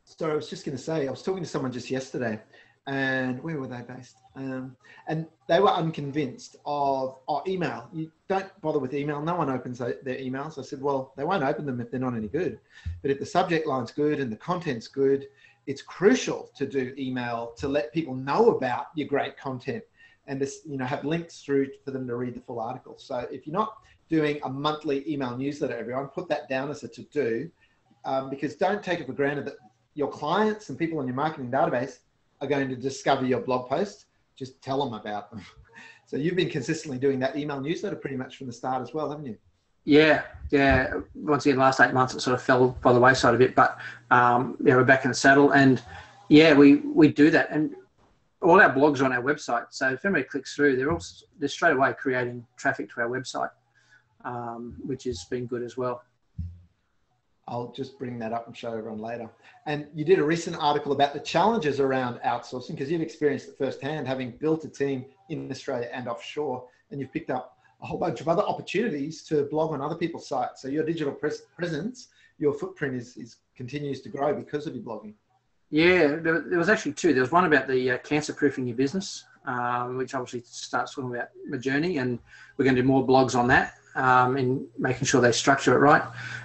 So I was just going to say, I was talking to someone just yesterday, and where were they based? And they were unconvinced of email. You don't bother with email. No one opens their emails. I said, well, they won't open them if they're not any good. But if the subject line's good and the content's good, it's crucial to do email to let people know about your great content and this, have links through for them to read the full article. So if you're not doing a monthly email newsletter, everyone, put that down as a to-do, because don't take it for granted that your clients and people in your marketing database are going to discover your blog post. Just tell them about them. So you've been consistently doing that email newsletter pretty much from the start as well, haven't you? Yeah. Once again, last 8 months it sort of fell by the wayside a bit, but we're back in the saddle, and we do that, and all our blogs are on our website. So if anybody clicks through, they're straight away creating traffic to our website, which has been good as well. I'll just bring that up and show everyone later. And you did a recent article about the challenges around outsourcing, because you've experienced it firsthand, having built a team in Australia and offshore, and you've picked up a whole bunch of other opportunities to blog on other people's sites. So your digital presence, your footprint continues to grow because of your blogging. Yeah, there was actually two. There was one about the cancer-proofing your business, which obviously starts talking about my journey, and we're going to do more blogs on that, and making sure they structure it right.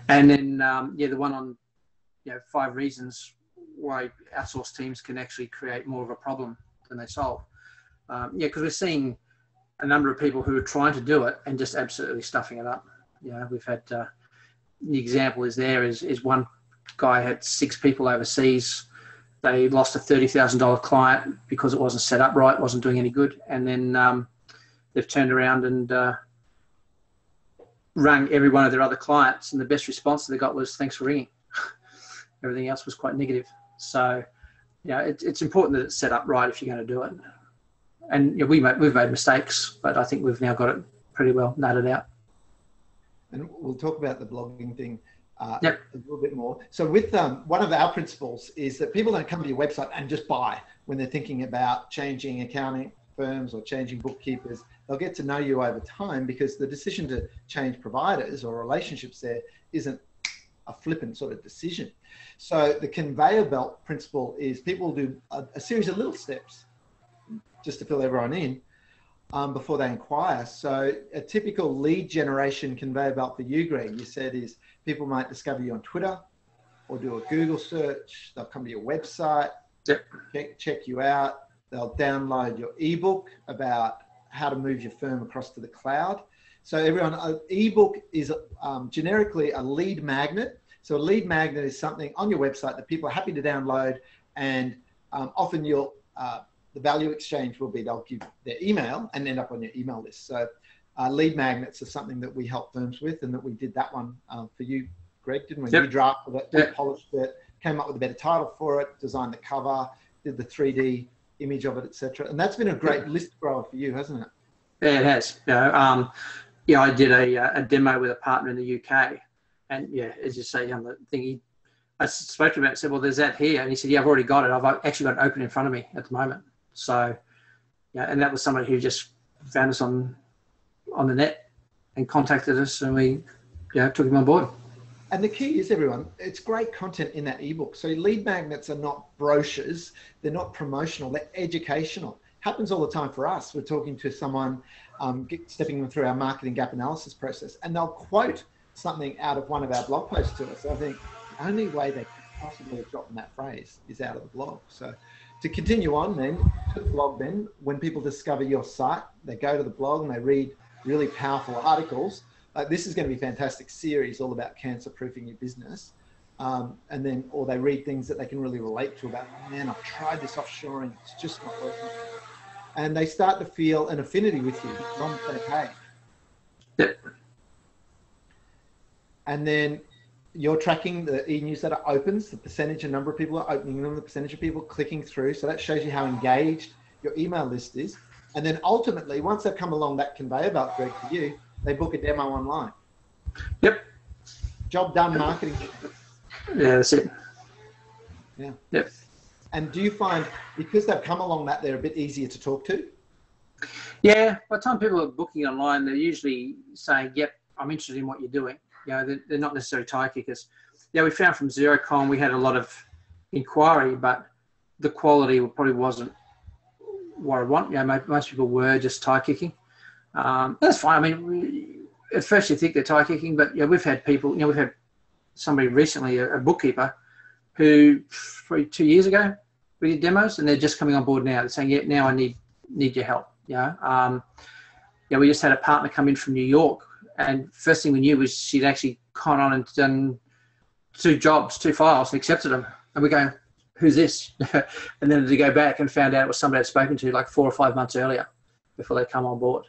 And then, the one on 5 reasons why outsourced teams can actually create more of a problem than they solve. Because we're seeing a number of people who are trying to do it and just absolutely stuffing it up. We've had the example is one guy had 6 people overseas. They lost a $30,000 client because it wasn't set up right, wasn't doing any good. And then they've turned around and rang every one of their other clients, and the best response they got was, "Thanks for ringing." Everything else was quite negative. So, it's important that it's set up right if you're going to do it. And we've made mistakes, but I think we've now got it pretty well nutted out. And we'll talk about the blogging thing a Yep. little bit more. So with one of our principles is that people don't come to your website and just buy when they're thinking about changing accounting firms or changing bookkeepers. They'll get to know you over time, because the decision to change providers or relationships there isn't a flippant sort of decision. So the conveyor belt principle is people do a series of little steps just to fill everyone in before they inquire. So a typical lead generation conveyor belt for you, Greg, you said, is people might discover you on Twitter or do a Google search. They'll come to your website, Yep. check you out. They'll download your ebook about how to move your firm across to the cloud. So everyone, an ebook is generically a lead magnet. So a lead magnet is something on your website that people are happy to download, and often the value exchange will be they'll give their email and end up on your email list. So lead magnets are something that we help firms with, and that we did that one for you, Greg, didn't we? Yep. You drafted it, Yep. polished it, came up with a better title for it, designed the cover, did the 3D image of it, etc. And that's been a great list grower for you, hasn't it? Yeah, it has. I did a demo with a partner in the UK, and as you say, on the thing, I spoke to him about it and said, "Well, there's that here," and he said, "Yeah, I've already got it. I've actually got it open in front of me at the moment." So, and that was somebody who just found us on the net and contacted us, and we took him on board. And the key is, everyone, it's great content in that ebook. So lead magnets are not brochures, they're not promotional, they're educational. Happens all the time for us. We're talking to someone, stepping them through our marketing gap analysis process, and they'll quote something out of one of our blog posts to us. I think the only way they could possibly have gotten that phrase is out of the blog. So to continue on then, to the blog then, when people discover your site, they go to the blog and they read really powerful articles. This is going to be a fantastic series all about cancer-proofing your business. and then, or they read things that they can really relate to about, man, I've tried this offshoring, it's just not working. And they start to feel an affinity with you from their page. Yep. And then you're tracking the e-newsletter opens, the percentage and number of people are opening them, the percentage of people clicking through. So that shows you how engaged your email list is. And then ultimately, once they've come along that conveyor belt, Greg, for you, they book a demo online. Yep. Job done, marketing. Yeah, that's it. Yeah. Yep. And do you find, because they've come along that, they're a bit easier to talk to? Yeah, by the time people are booking online, they're usually saying, yep, I'm interested in what you're doing. You know, they're not necessarily tire kickers. Yeah, we found from Xerocon, we had a lot of inquiry, but the quality probably wasn't what I want. You know, most people were just tire kicking. That's fine. I mean, at first you think they're tire kicking, but yeah, we've had people, you know, we've had somebody recently, a bookkeeper, who 2 years ago, we did demos, and they're just coming on board now. They're saying, yeah, now I need your help. Yeah. Yeah, we just had a partner come in from New York, and first thing we knew was she'd actually gone on and done 2 jobs, 2 files, and accepted them. And we go, who's this? And then to go back and found out it was somebody I'd spoken to like 4 or 5 months earlier before they come on board.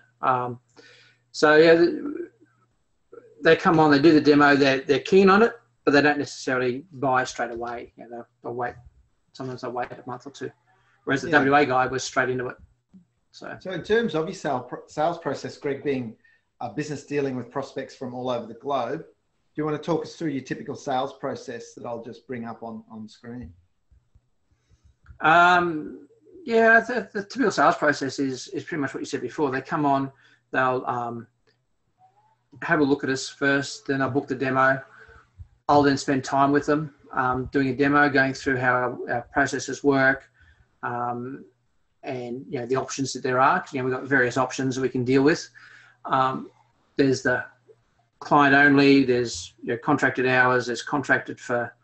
So yeah, they come on, they do the demo, they're keen on it, but they don't necessarily buy straight away. You know, they'll wait. Sometimes they'll wait a month or 2. Whereas the WA guy was straight into it. So in terms of your sales process, Greg, being a business dealing with prospects from all over the globe, do you want to talk us through your typical sales process that I'll just bring up on screen? Yeah, the typical sales process is pretty much what you said before. They come on, they'll have a look at us first, then I'll book the demo. I'll then spend time with them doing a demo, going through how our processes work, and you know, the options that there are. You know, we've got various options that we can deal with. There's the client only, there's, you know, contracted hours, there's contracted for,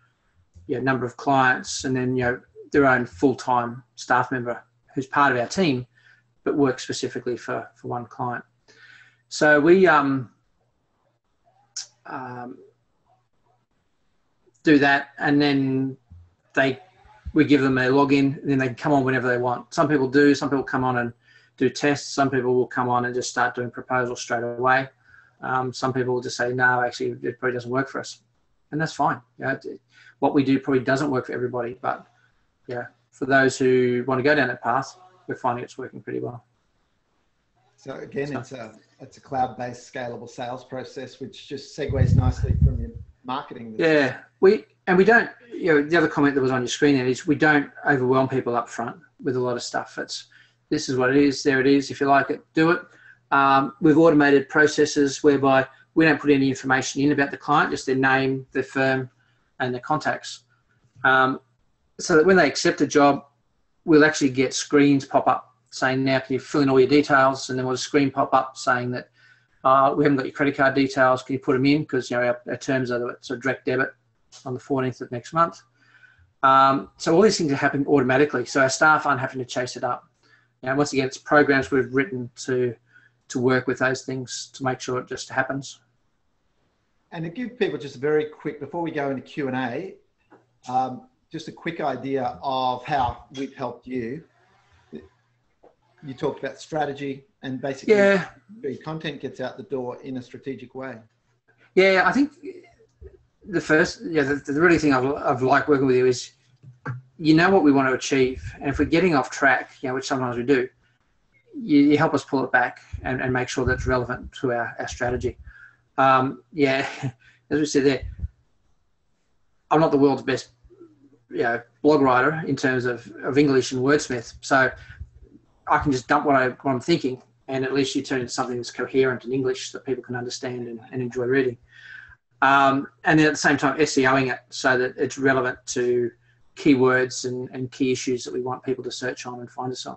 you know, number of clients, and then, you know, their own full-time staff member who's part of our team but works specifically for one client. So we do that, and then we give them a login, and then they can come on whenever they want. Some people do, some people come on and do tests, some people will come on and just start doing proposals straight away. Some people will just say, no, actually, it probably doesn't work for us. And that's fine. You know, what we do probably doesn't work for everybody, but yeah, for those who want to go down that path, we're finding it's working pretty well. So again, it's a cloud-based scalable sales process, which just segues nicely from your marketing. Yeah, we don't, you know, the other comment that was on your screen there is we don't overwhelm people up front with a lot of stuff. This is what it is, there it is. If you like it, do it. We've automated processes whereby we don't put any information in about the client, just their name, their firm, and their contacts. So that when they accept a job, we'll actually get screens pop up saying, now can you fill in all your details? And then we'll have a screen pop up saying that we haven't got your credit card details, can you put them in? Because, you know, our terms are that it's a direct debit on the 14th of next month. So all these things are happening automatically, so our staff aren't having to chase it up. And once again, it's programs we've written to work with those things to make sure it just happens. And to give people just a very quick, before we go into Q&A, just a quick idea of how we've helped you. You talked about strategy and basically your content gets out the door in a strategic way. Yeah, I think the really thing I've liked working with you is, you know what we want to achieve, and if we're getting off track, you know, which sometimes we do, you help us pull it back and make sure that's relevant to our strategy. Yeah, as we said there, I'm not the world's best, you know, blog writer in terms of English and wordsmith, so I can just dump what I'm thinking, and at least you turn it into something that's coherent in English that people can understand and enjoy reading. And then at the same time, SEOing it so that it's relevant to keywords and key issues that we want people to search on and find us on.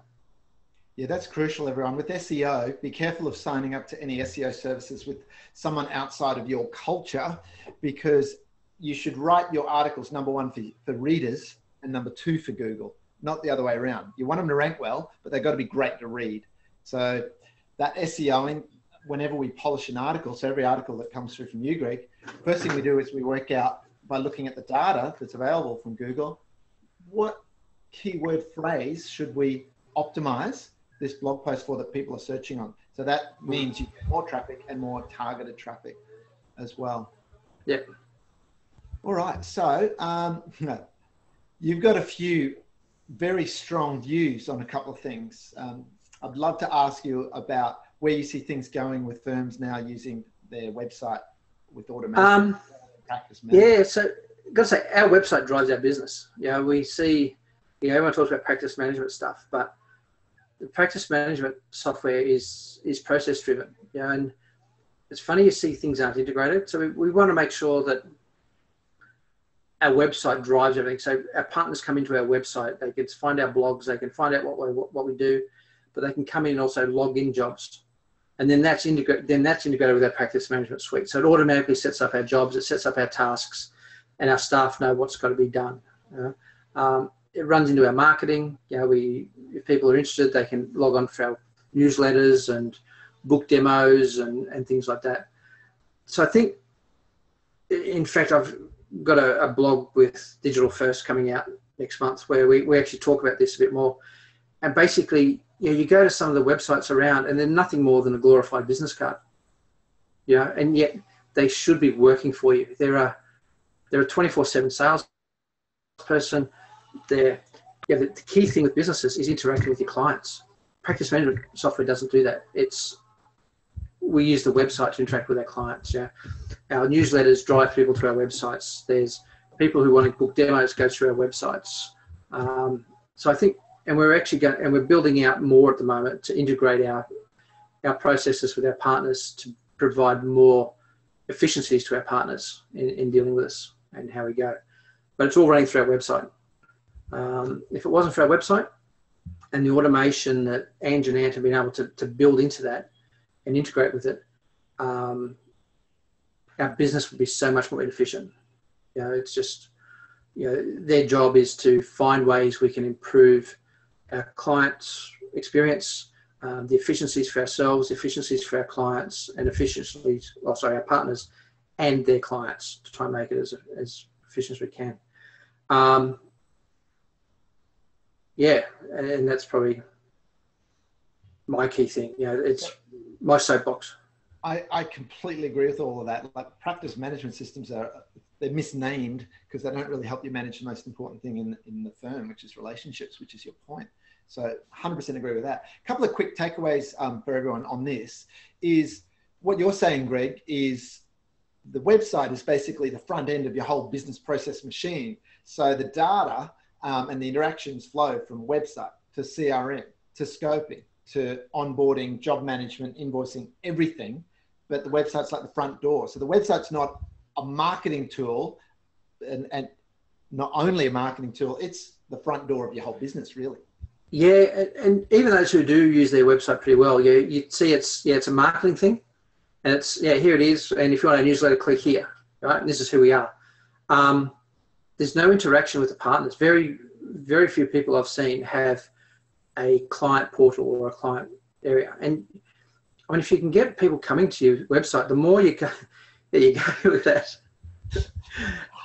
Yeah, that's crucial, everyone. With SEO, be careful of signing up to any SEO services with someone outside of your culture, because you should write your articles, number one, for readers, and number two, for Google, not the other way around. You want them to rank well, but they've got to be great to read. So that SEOing, whenever we polish an article, so every article that comes through from you, Greg, first thing we do is we work out by looking at the data that's available from Google, what keyword phrase should we optimize this blog post for that people are searching on? So that means you get more traffic and more targeted traffic as well. Yep. All right. So you've got a few very strong views on a couple of things. I'd love to ask you about where you see things going with firms now using their website with automation. Practice management. Yeah, so I've got to say, our website drives our business. We see, everyone talks about practice management stuff, but the practice management software is process driven. And it's funny you see things aren't integrated. So we want to make sure that our website drives everything. So our partners come into our website, they can find our blogs, they can find out what we do, but they can come in and also log in jobs. And then that's integrated with our practice management suite. So it automatically sets up our jobs, it sets up our tasks, and our staff know what's got to be done. It runs into our marketing. If people are interested, they can log on for our newsletters and book demos and things like that. So I think, in fact, I've got a blog with Digital First coming out next month where we actually talk about this a bit more. And basically, you go to some of the websites around and they're nothing more than a glorified business card. And yet they should be working for you. They're a 24/7 sales person. The key thing with businesses is interacting with your clients. Practice management software doesn't do that. We use the website to interact with our clients. Our newsletters drive people to our websites. There's people who want to book demos go through our websites. So I think, and we're building out more at the moment to integrate our processes with our partners to provide more efficiencies to our partners in dealing with us and how we go. But it's all running through our website. If it wasn't for our website and the automation that Ange and Ant have been able to build into that and integrate with it, our business would be so much more inefficient. It's just, their job is to find ways we can improve our clients' experience, the efficiencies for ourselves, efficiencies for our clients, and our partners and their clients to try and make it as efficient as we can. And that's probably my key thing. It's my soapbox. I completely agree with all of that. Like, practice management systems they're misnamed because they don't really help you manage the most important thing in the firm, which is relationships, which is your point. So 100% agree with that. A couple of quick takeaways for everyone on this is what you're saying, Greg, is the website is basically the front end of your whole business process machine. So the data and the interactions flow from website to CRM, to scoping, to onboarding, job management, invoicing, everything. But the website's like the front door. So the website's not a marketing tool and not only a marketing tool, it's the front door of your whole business, really. Yeah, and even those who do use their website pretty well, you see it's a marketing thing. And it's, here it is. And if you want a newsletter, click here, right? And this is who we are. There's no interaction with the partners. Very, very few people I've seen have a client portal or a client area. And I mean, if you can get people coming to your website, the more you go, there you go with that.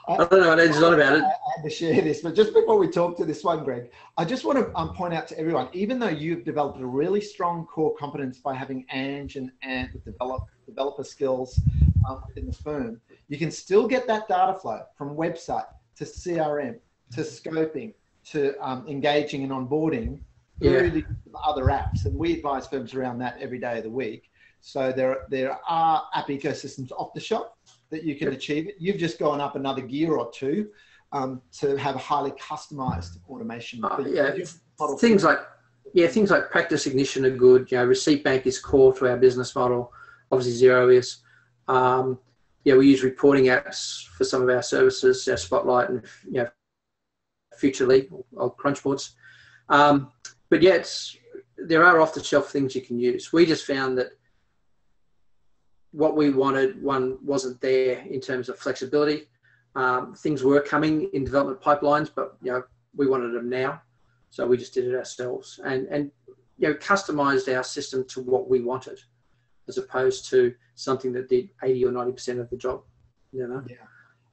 I don't know what Ed's on about it. I had to share this, but just before we talk to this one, Greg, I just want to point out to everyone, even though you've developed a really strong core competence by having Ange and Ant with developer skills within the firm, you can still get that data flow from website to CRM, to scoping, to engaging and onboarding through the other apps. And we advise firms around that every day of the week. So there are app ecosystems off the shop that you can achieve it. You've just gone up another gear or two to have a highly customized automation. Things like Practice Ignition are good. Receipt Bank is core to our business model. Obviously, Xero is. We use reporting apps for some of our services, Spotlight and Futurely or Crunchboards. But there are off-the-shelf things you can use. We just found that what we wanted, wasn't there in terms of flexibility. Things were coming in development pipelines, but we wanted them now, so we just did it ourselves and customized our system to what we wanted, as opposed to something that did 80 or 90% of the job. Yeah,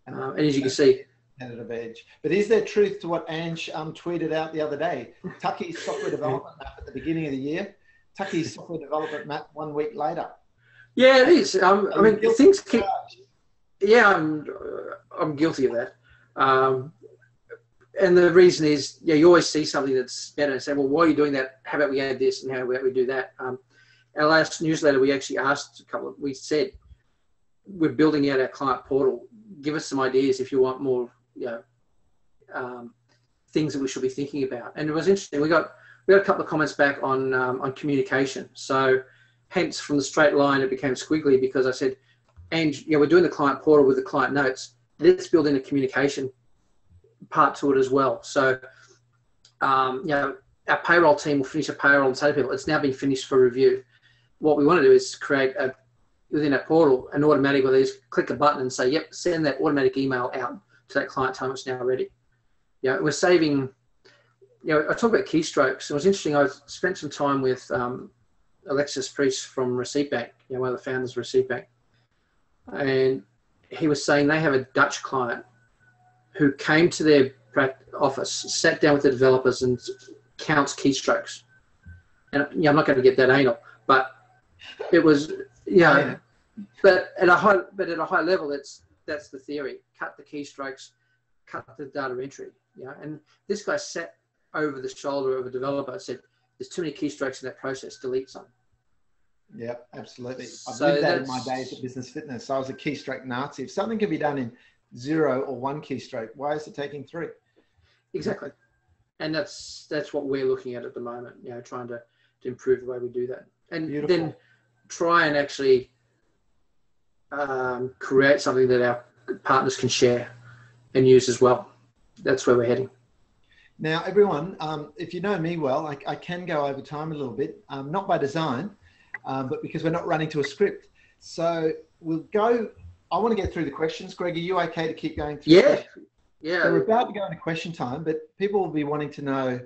And as you can see, competitive edge. But is there truth to what Ange tweeted out the other day? Tucky's software development map at the beginning of the year, Tucky's software development map 1 week later. Yeah, it is. I mean, things keep. Yeah, I'm guilty of that. And the reason is, you always see something that's better and say, well, why are you doing that? How about we add this and how about we do that? Our last newsletter, we actually asked we said, we're building out our client portal. Give us some ideas if you want more, things that we should be thinking about. And it was interesting. We got a couple of comments back on communication. So hence from the straight line, it became squiggly because I said, and we're doing the client portal with the client notes. Let's build in a communication part to it as well. So, our payroll team will finish a payroll and say to people, it's now been finished for review. What we want to do is create within our portal an automatic where they just click a button and say, yep, send that automatic email out to that client time it's now ready. We're saving, I talk about keystrokes. It was interesting. I spent some time with Alexis Priest from Receipt Bank, one of the founders of Receipt Bank. And he was saying they have a Dutch client who came to their office, sat down with the developers and counts keystrokes. And I'm not going to get that anal, but it was, but at a high level, that's the theory. Cut the keystrokes, cut the data entry. And this guy sat over the shoulder of a developer and said, there's too many keystrokes in that process, delete some. Yeah, absolutely. I've lived that in my days at Business Fitness. I was a keystroke Nazi. If something can be done in 0 or 1 keystroke, why is it taking 3? Exactly. And that's what we're looking at the moment, trying to improve the way we do that. And Beautiful. Then try and actually create something that our partners can share and use as well. That's where we're heading. Now, everyone, if you know me well, I can go over time a little bit, not by design, but because we're not running to a script. So we'll go, I want to get through the questions. Greg, are you okay to keep going through? Yeah. So we're about to go into question time, but people will be wanting to know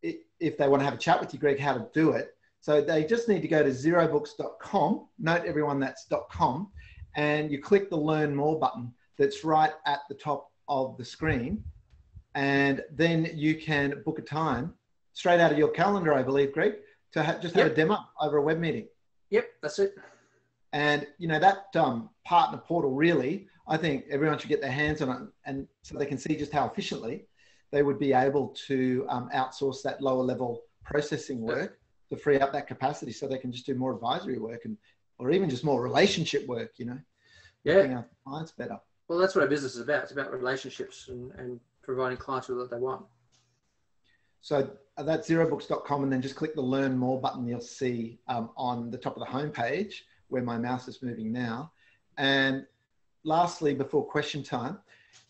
if they want to have a chat with you, Greg, how to do it. So they just need to go to zerobooks.com. Note everyone, that's .com. And you click the Learn More button that's right at the top of the screen. And then you can book a time straight out of your calendar, I believe, Greg, to have a demo over a web meeting. Yep, that's it. And, that partner portal, really, I think everyone should get their hands on it, and so they can see just how efficiently they would be able to outsource that lower level processing work to free up that capacity so they can just do more advisory work or even just more relationship work, making our clients better. Well, that's what our business is about. It's about relationships and providing clients with what they want. So that's zerobooks.com, and then just click the Learn More button you'll see on the top of the homepage where my mouse is moving now. And lastly, before question time,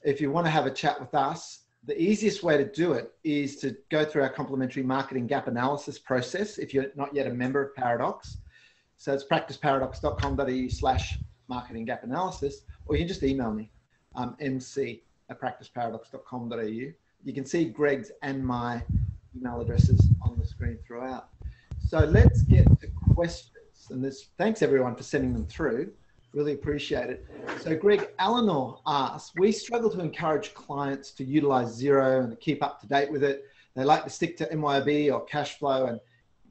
if you want to have a chat with us, the easiest way to do it is to go through our complimentary marketing gap analysis process if you're not yet a member of Paradox. So it's practiceparadox.com.au/marketing gap analysis, or you can just email me, mc@practiceparadox.com.au. You can see Greg's and my email addresses on the screen throughout. So let's get to questions. And thanks everyone for sending them through. Really appreciate it. So Greg, Eleanor asks, we struggle to encourage clients to utilize Xero and to keep up to date with it. They like to stick to MYOB or cash flow and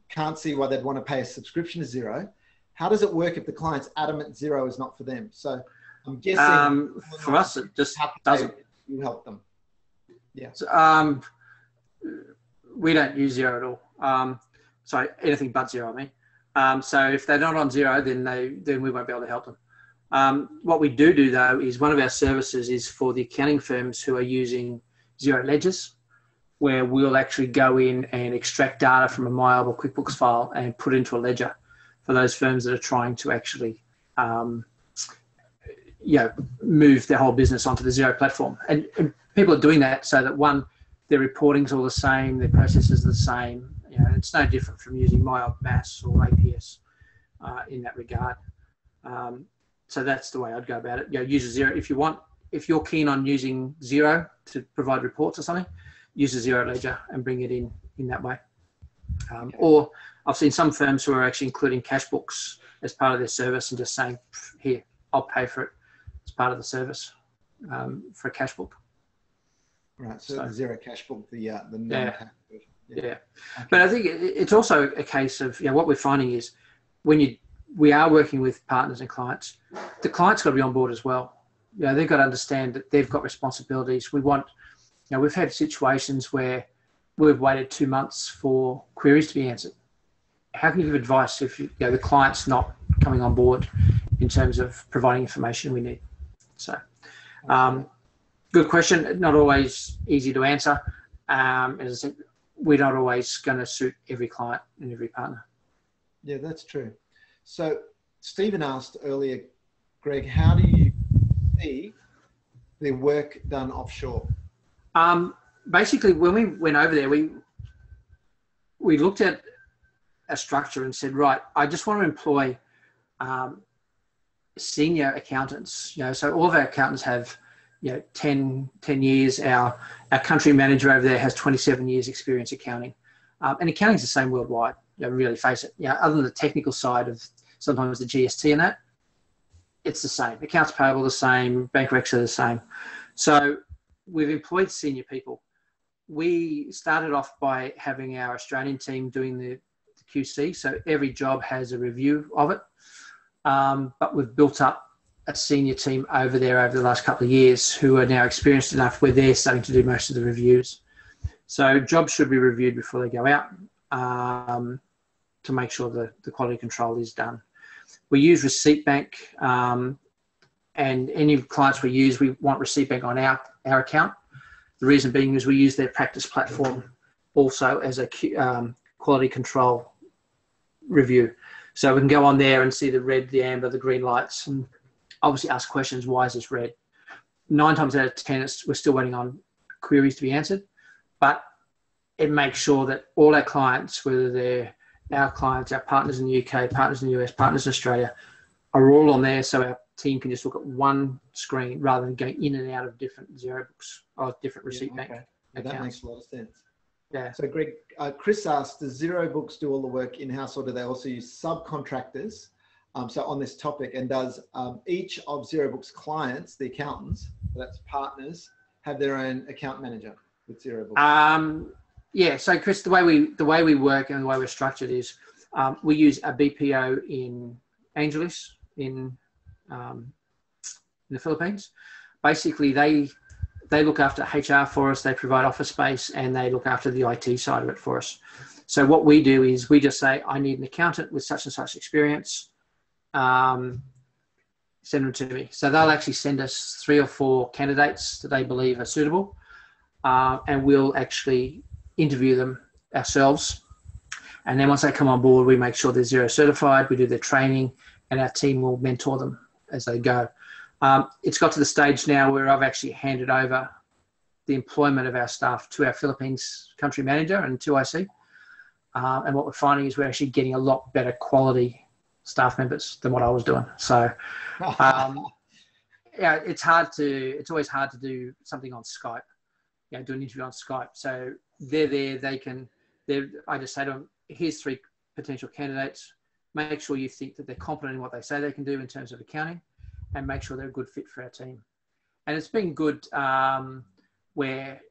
can't see why they'd want to pay a subscription to Xero. How does it work if the client's adamant Xero is not for them? So I'm guessing for us, it just doesn't. You help them. Yeah. So, we don't use Xero at all. Sorry, anything but Xero, I mean. So if they're not on Xero, then we won't be able to help them. What we do though is one of our services is for the accounting firms who are using Xero ledgers, where we'll actually go in and extract data from a MYOB or QuickBooks file and put it into a ledger for those firms that are trying to actually move their whole business onto the Xero platform. And people are doing that so that, one, their reporting's all the same, their processes are the same. It's no different from using MYOB Mass or APS in that regard. So that's the way I'd go about it. Use a Xero if you're keen on using Xero to provide reports or something. Use a Xero ledger and bring it in that way. Or I've seen some firms who are actually including cash books as part of their service and just saying, here, I'll pay for it as part of the service. for a cash book. Right, so the zero cash book, the non Yeah. Yeah. Okay. Okay. But I think it's also a case of, what we're finding is when we are working with partners and clients, the client's got to be on board as well. They've got to understand that they've got responsibilities. We want, we've had situations where we've waited 2 months for queries to be answered. How can you give advice if the client's not coming on board in terms of providing information we need? So, good question. Not always easy to answer. As I said, we're not always going to suit every client and every partner. Yeah, that's true. So Stephen asked earlier, Greg, how do you see the work done offshore? Basically, when we went over there, we looked at a structure and said, right, I just want to employ senior accountants. So all of our accountants have 10 years. Our country manager over there has 27 years experience accounting. And accounting is the same worldwide, really face it. Other than the technical side of sometimes the GST and that, it's the same. Accounts payable the same, bank recs are the same. So we've employed senior people. We started off by having our Australian team doing the QC. So every job has a review of it. But we've built up a senior team over there over the last couple of years who are now experienced enough where they're starting to do most of the reviews. So jobs should be reviewed before they go out to make sure the quality control is done. We use Receipt Bank, and any clients we use, we want Receipt Bank on our account. The reason being is we use their practice platform also as a quality control review. So we can go on there and see the red, the amber, the green lights, and obviously ask questions, why is this red? 9 times out of 10, we're still waiting on queries to be answered, but it makes sure that all our clients, whether they're our clients, our partners in the UK, partners in the US, partners in Australia, are all on there, so our team can just look at one screen rather than going in and out of different Xero books or different Receipt Bank accounts. That makes a lot of sense. Yeah. So Greg, Chris asked, does Xero Books do all the work in-house, or do they also use subcontractors? So on this topic, and does each of Xero Books clients, the accountants, that's partners, have their own account manager with Xero Books? Yeah. So Chris, the way we work and the way we're structured is we use a BPO in Angeles in the Philippines. Basically, they look after HR for us. They provide office space and they look after the IT side of it for us. So what we do is we just say, I need an accountant with such and such experience. Send them to me. So they'll actually send us 3 or 4 candidates that they believe are suitable, and we'll actually interview them ourselves. And then once they come on board, we make sure they're Xero certified, we do their training, and our team will mentor them as they go. It's got to the stage now where I've actually handed over the employment of our staff to our Philippines country manager and to IC. And what we're finding is we're actually getting a lot better quality staff members than what I was doing. So yeah, it's always hard to do something on Skype, do an interview on Skype. So they're there, I just say to them, here's 3 potential candidates. Make sure you think that they're competent in what they say they can do in terms of accounting, and make sure they're a good fit for our team. And it's been good where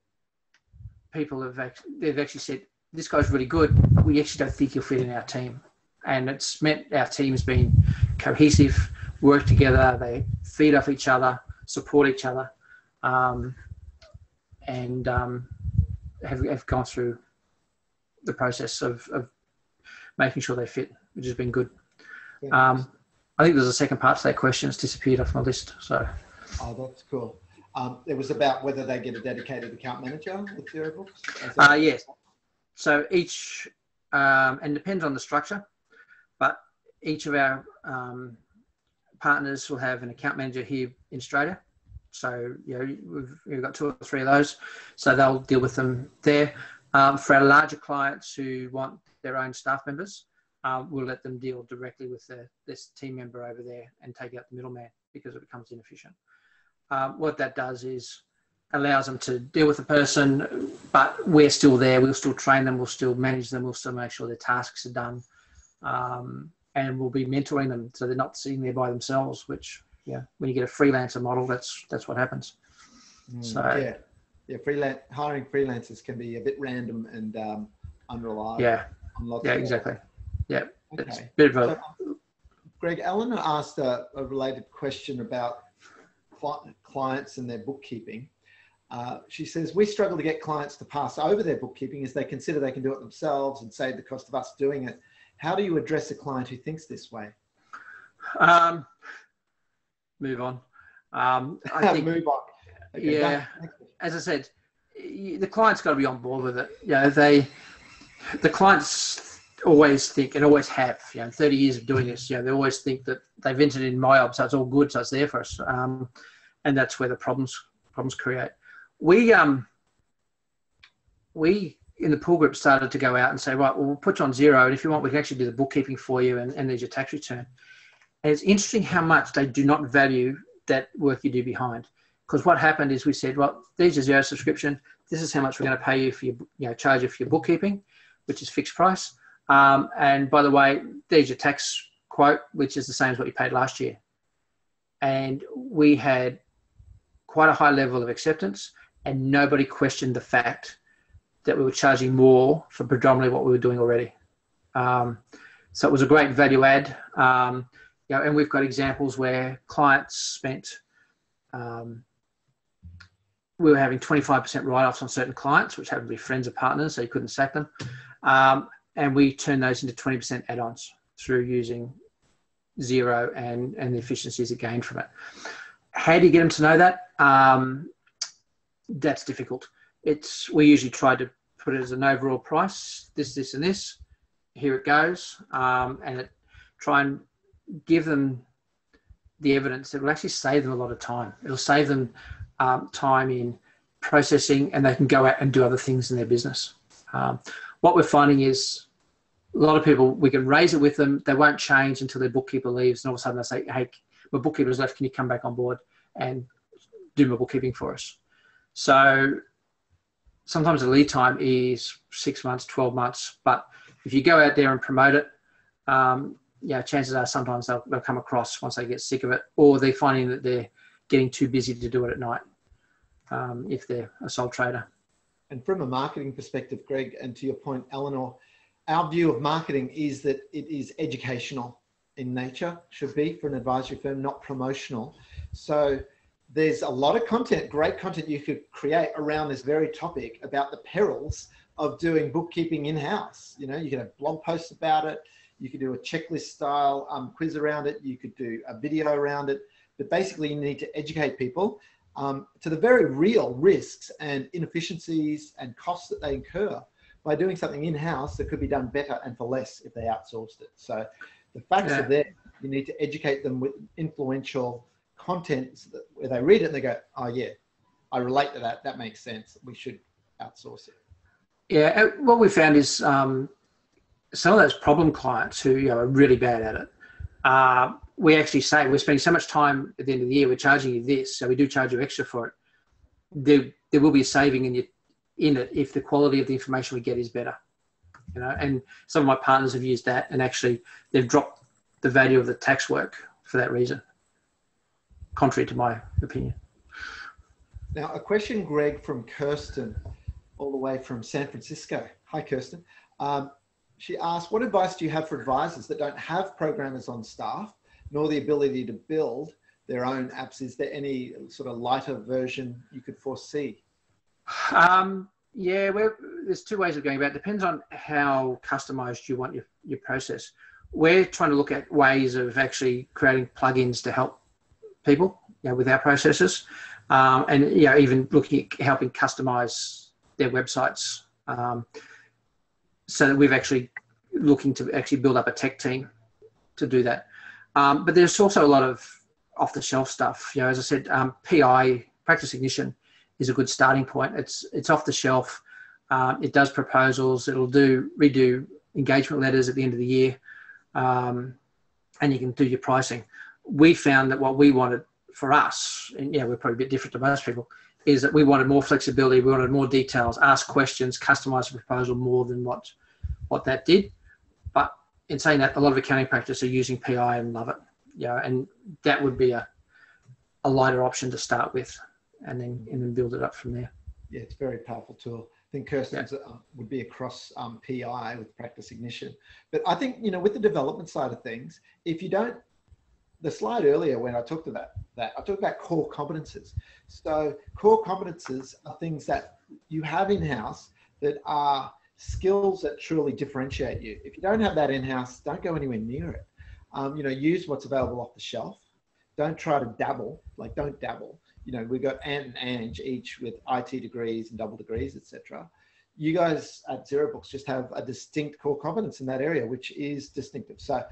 people they've actually said, this guy's really good, but we actually don't think he'll fit in our team. And it's meant our team's been cohesive, work together, they feed off each other, support each other, and have gone through the process of making sure they fit, which has been good. Yeah. I think there's a second part to that question. It's disappeared off my list. So. Oh, that's cool. It was about whether they get a dedicated account manager with Xero Books. Yes. So each, and depends on the structure, but each of our partners will have an account manager here in Australia. So we've got 2 or 3 of those. So they'll deal with them there. For our larger clients who want their own staff members, we'll let them deal directly with this team member over there and take out the middleman because it becomes inefficient. What that does is allows them to deal with the person, but we're still there. We'll still train them. We'll still manage them. We'll still make sure their tasks are done. And we'll be mentoring them so they're not sitting there by themselves, which, when you get a freelancer model, that's what happens. So hiring freelancers can be a bit random and unreliable. Yeah, exactly. Yeah, okay. It's a bit of a... Greg, Eleanor asked a related question about clients and their bookkeeping. She says, we struggle to get clients to pass over their bookkeeping as they consider they can do it themselves and save the cost of us doing it. How do you address a client who thinks this way? Move on. I think, move on. Okay, yeah, as I said, the client's got to be on board with it. The clients always think, and always have, 30 years of doing this, they always think that they've entered in MYOB, so it's all good, so it's there for us. And that's where the problems create. We in the pool group started to go out and say, right, well, we'll put you on Xero, and if you want, we can actually do the bookkeeping for you, and there's your tax return. And it's interesting how much they do not value that work you do behind. Because what happened is we said, well, there's your Xero subscription. This is how much we're going to pay you for your, charge you for your bookkeeping, which is fixed price. And by the way, there's your tax quote, which is the same as what you paid last year. And we had quite a high level of acceptance, and nobody questioned the fact that we were charging more for predominantly what we were doing already. So it was a great value add. And we've got examples where clients spent, we were having 25% write-offs on certain clients, which happened to be friends or partners, so you couldn't sack them. And we turned those into 20% add-ons through using Xero and the efficiencies it gained from it. How do you get them to know that? That's difficult. We usually try to put it as an overall price, this, and this. Here it goes. And try and give them the evidence that will actually save them a lot of time. It'll save them time in processing, and they can go out and do other things in their business. What we're finding is a lot of people, we can raise it with them, they won't change until their bookkeeper leaves, and all of a sudden they say, hey, my bookkeeper's left, can you come back on board and do my bookkeeping for us? So sometimes the lead time is 6 months, 12 months, but if you go out there and promote it, chances are sometimes they'll come across once they get sick of it, or they're finding that they're getting too busy to do it at night if they're a sole trader. And from a marketing perspective, Greg, and to your point, Eleanor, our view of marketing is that it is educational in nature, should be for an advisory firm, not promotional. So there's a lot of content, great content you could create around this very topic about the perils of doing bookkeeping in-house. You can have blog posts about it. You could do a checklist style quiz around it. You could do a video around it. But basically, you need to educate people to the very real risks and inefficiencies and costs that they incur by doing something in-house that could be done better and for less if they outsourced it. So the facts are there. You need to educate them with influential content so that where they read it and they go, oh yeah, I relate to that. That makes sense. We should outsource it. Yeah, what we found is some of those problem clients who are really bad at it, we actually say we're spending so much time at the end of the year, we're charging you this, so we do charge you extra for it. There will be a saving in it if the quality of the information we get is better. And some of my partners have used that, and actually they've dropped the value of the tax work for that reason, contrary to my opinion. Now, a question, Greg, from Kirsten, all the way from San Francisco. Hi, Kirsten. She asked, what advice do you have for advisors that don't have programmers on staff, nor the ability to build their own apps? Is there any sort of lighter version you could foresee? There's two ways of going about it. Depends on how customized you want your process. We're trying to look at ways of actually creating plugins to help people with our processes, and even looking at helping customize their websites, so that we've actually looking to actually build up a tech team to do that. But there's also a lot of off-the-shelf stuff. As I said, PI, Practice Ignition, is a good starting point. It's off the shelf. It does proposals. It'll redo engagement letters at the end of the year, and you can do your pricing. We found that what we wanted for us, and we're probably a bit different to most people, is that we wanted more flexibility. We wanted more details, ask questions, customize the proposal more than what that did. But in saying that, a lot of accounting practice are using PI and love it. And that would be a lighter option to start with. and then build it up from there. Yeah, it's a very powerful tool. I think Kirsten's would be across PI with Practice Ignition. But I think, with the development side of things, if you don't, the slide earlier when I talked to that I talked about core competences. So core competences are things that you have in-house that are skills that truly differentiate you. If you don't have that in-house, don't go anywhere near it. Use what's available off the shelf. Don't try to dabble, don't dabble. We've got Ant and Ange each with IT degrees and double degrees, etc. You guys at ZeroBooks just have a distinct core competence in that area, which is distinctive. So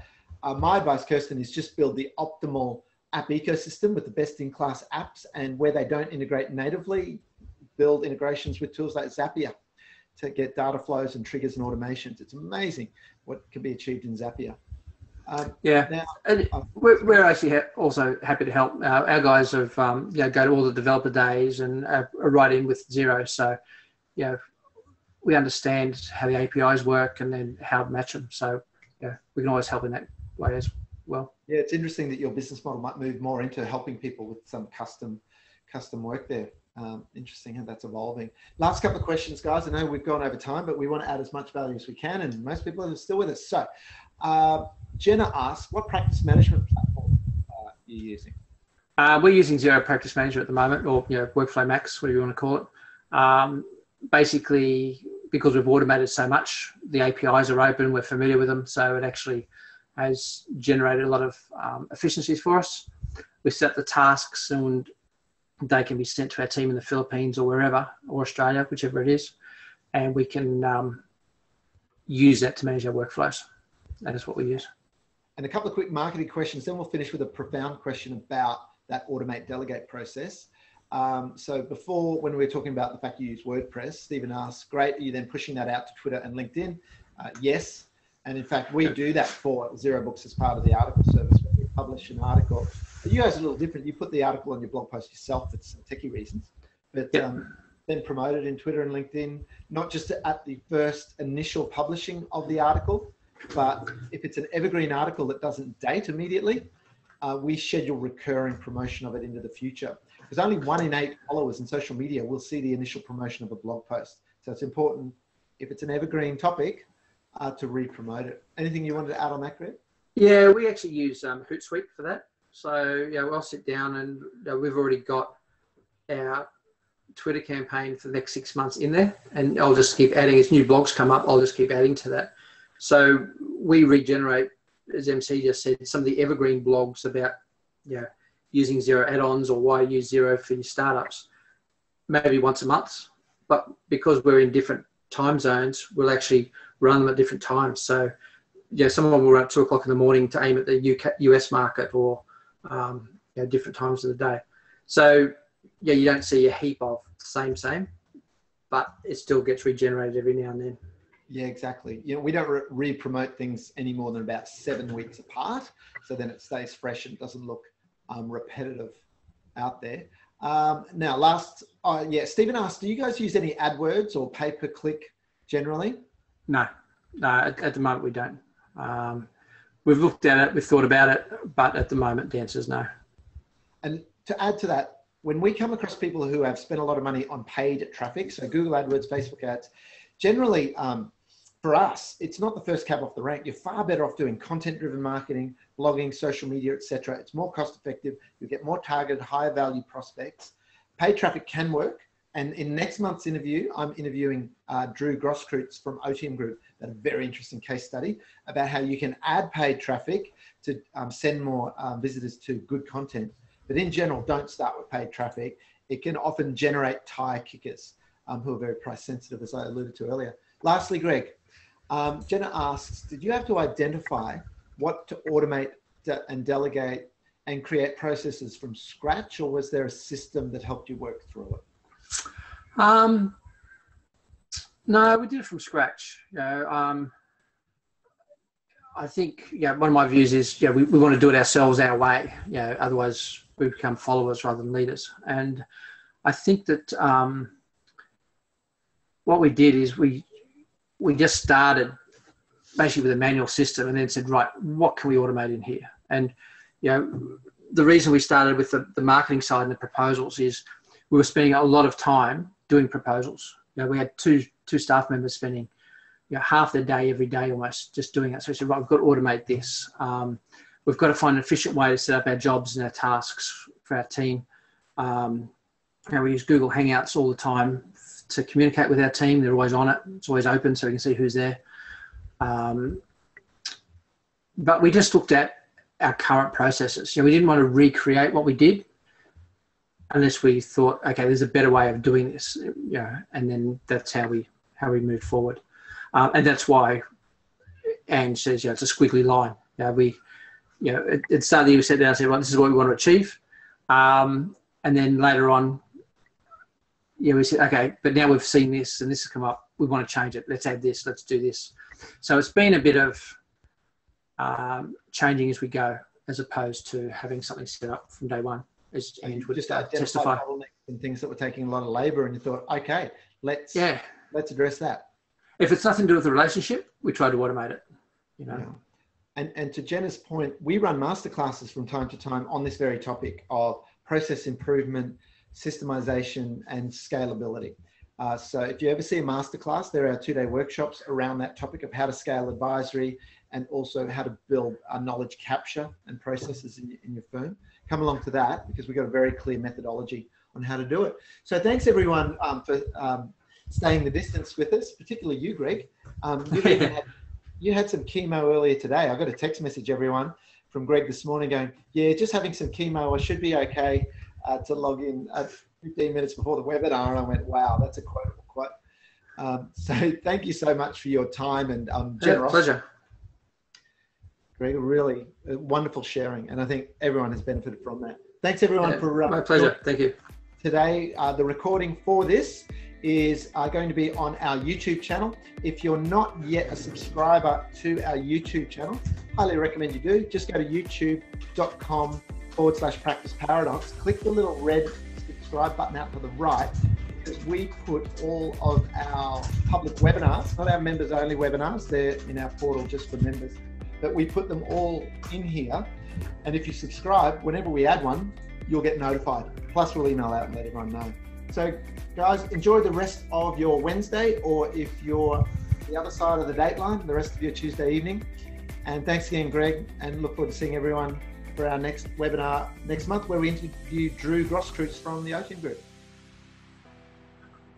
my advice, Kirsten, is just build the optimal app ecosystem with the best-in-class apps, and where they don't integrate natively, build integrations with tools like Zapier to get data flows and triggers and automations. It's amazing what can be achieved in Zapier. And we're actually also happy to help. Our guys have go to all the developer days and are right in with Xero. So, we understand how the APIs work and then how to match them. So, we can always help in that way as well. Yeah, it's interesting that your business model might move more into helping people with some custom work there. Interesting how that's evolving. Last couple of questions, guys. I know we've gone over time, but we want to add as much value as we can, and most people are still with us. So, Jenna asks, what practice management platform are you using? We're using Xero Practice Manager at the moment, or Workflow Max, whatever you want to call it. Basically, because we've automated so much, the APIs are open, we're familiar with them, so it actually has generated a lot of efficiencies for us. We set the tasks and they can be sent to our team in the Philippines or wherever, or Australia, whichever it is, and we can use that to manage our workflows. That is what we use. And a couple of quick marketing questions, then we'll finish with a profound question about that automate delegate process. So before, when we were talking about the fact you use WordPress, Stephen asks, great, are you then pushing that out to Twitter and LinkedIn? Yes. And in fact, we do that for ZeroBooks as part of the article service. When we publish an article, but you guys are a little different. You put the article on your blog post yourself for some techie reasons, but then promote it in Twitter and LinkedIn, not just at the first initial publishing of the article, but if it's an evergreen article that doesn't date immediately, we schedule recurring promotion of it into the future. Because only 1 in 8 followers in social media will see the initial promotion of a blog post. So it's important, if it's an evergreen topic, to re-promote it. Anything you wanted to add on that, Greg? Yeah, we actually use Hootsuite for that. So we'll sit down and we've already got our Twitter campaign for the next 6 months in there, and I'll just keep adding. As new blogs come up, I'll just keep adding to that. So we regenerate, as MC just said, some of the evergreen blogs about using Xero add-ons or why use Xero for your startups, maybe once a month. But because we're in different time zones, we'll actually run them at different times. So some of them will run at 2 o'clock in the morning to aim at the US market, or different times of the day. So you don't see a heap of same, but it still gets regenerated every now and then. Yeah, exactly. We don't re-promote things any more than about 7 weeks apart. So then it stays fresh and doesn't look repetitive out there. Now, Stephen asked, do you guys use any AdWords or pay-per-click generally? No, at the moment we don't. We've looked at it, we've thought about it, but at the moment the answer is no. And to add to that, when we come across people who have spent a lot of money on paid traffic, so Google AdWords, Facebook ads, generally for us, it's not the first cab off the rank. You're far better off doing content-driven marketing, blogging, social media, etc. It's more cost-effective. You get more targeted, higher value prospects. Paid traffic can work. And in next month's interview, I'm interviewing Drew Grosskreutz from Otium Group. That's a very interesting case study about how you can add paid traffic to send more visitors to good content. But in general, don't start with paid traffic. It can often generate tire kickers who are very price sensitive, as I alluded to earlier. Lastly, Greg, Jenna asks, did you have to identify what to automate and delegate and create processes from scratch, or was there a system that helped you work through it? No, we did it from scratch. I think one of my views is we want to do it ourselves our way. Otherwise we become followers rather than leaders. And I think that what we did is we just started basically with a manual system and then said, right, what can we automate in here? And the reason we started with the marketing side and the proposals is we were spending a lot of time doing proposals. We had two staff members spending half their day every day almost just doing that. So we said, right, we've got to automate this. We've got to find an efficient way to set up our jobs and our tasks for our team. We use Google Hangouts all the time to communicate with our team. They're always on it. It's always open so we can see who's there. But we just looked at our current processes. We didn't want to recreate what we did unless we thought, okay, there's a better way of doing this, and then that's how we move forward. And that's why Ange says, it's a squiggly line. At the start of the year, we sat down and said, well, this is what we want to achieve. And then later on, we said, okay, but now we've seen this and this has come up. We want to change it. Let's add this. Let's do this. So it's been a bit of changing as we go, as opposed to having something set up from day one. As Ange would just testify. Bottlenecks and things that were taking a lot of labour, and you thought, okay, let's address that. If it's nothing to do with the relationship, we try to automate it. Yeah. And to Jenna's point, we run masterclasses from time to time on this very topic of process improvement, systemization, and scalability. So if you ever see a masterclass, there are 2-day workshops around that topic of how to scale advisory and also how to build knowledge capture and processes in your firm. Come along to that, because we've got a very clear methodology on how to do it. So thanks everyone for staying the distance with us, particularly you, Greg. You had some chemo earlier today. I got a text message, everyone, from Greg this morning going, yeah, just having some chemo. I should be okay to log in 15 minutes before the webinar. And I went, wow, that's a quotable quote. So thank you so much for your time and generosity. Pleasure. Greg, really wonderful sharing. And I think everyone has benefited from that. Thanks everyone for my pleasure. Thank you. Today, the recording for this is going to be on our YouTube channel. If you're not yet a subscriber to our YouTube channel, highly recommend you do. Just go to youtube.com/Practice Paradox. Click the little red subscribe button out to the right, because we put all of our public webinars, not our members only webinars, they're in our portal just for members, but we put them all in here. And if you subscribe, whenever we add one, you'll get notified. Plus we'll email out and let everyone know. So guys, enjoy the rest of your Wednesday, or if you're the other side of the dateline, the rest of your Tuesday evening. And thanks again, Greg, and look forward to seeing everyone for our next webinar next month, where we interview Drew Grosskreutz from the O-Team Group.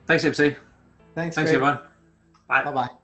Thanks, MC. Thanks Greg. Everyone. Bye. Bye-bye.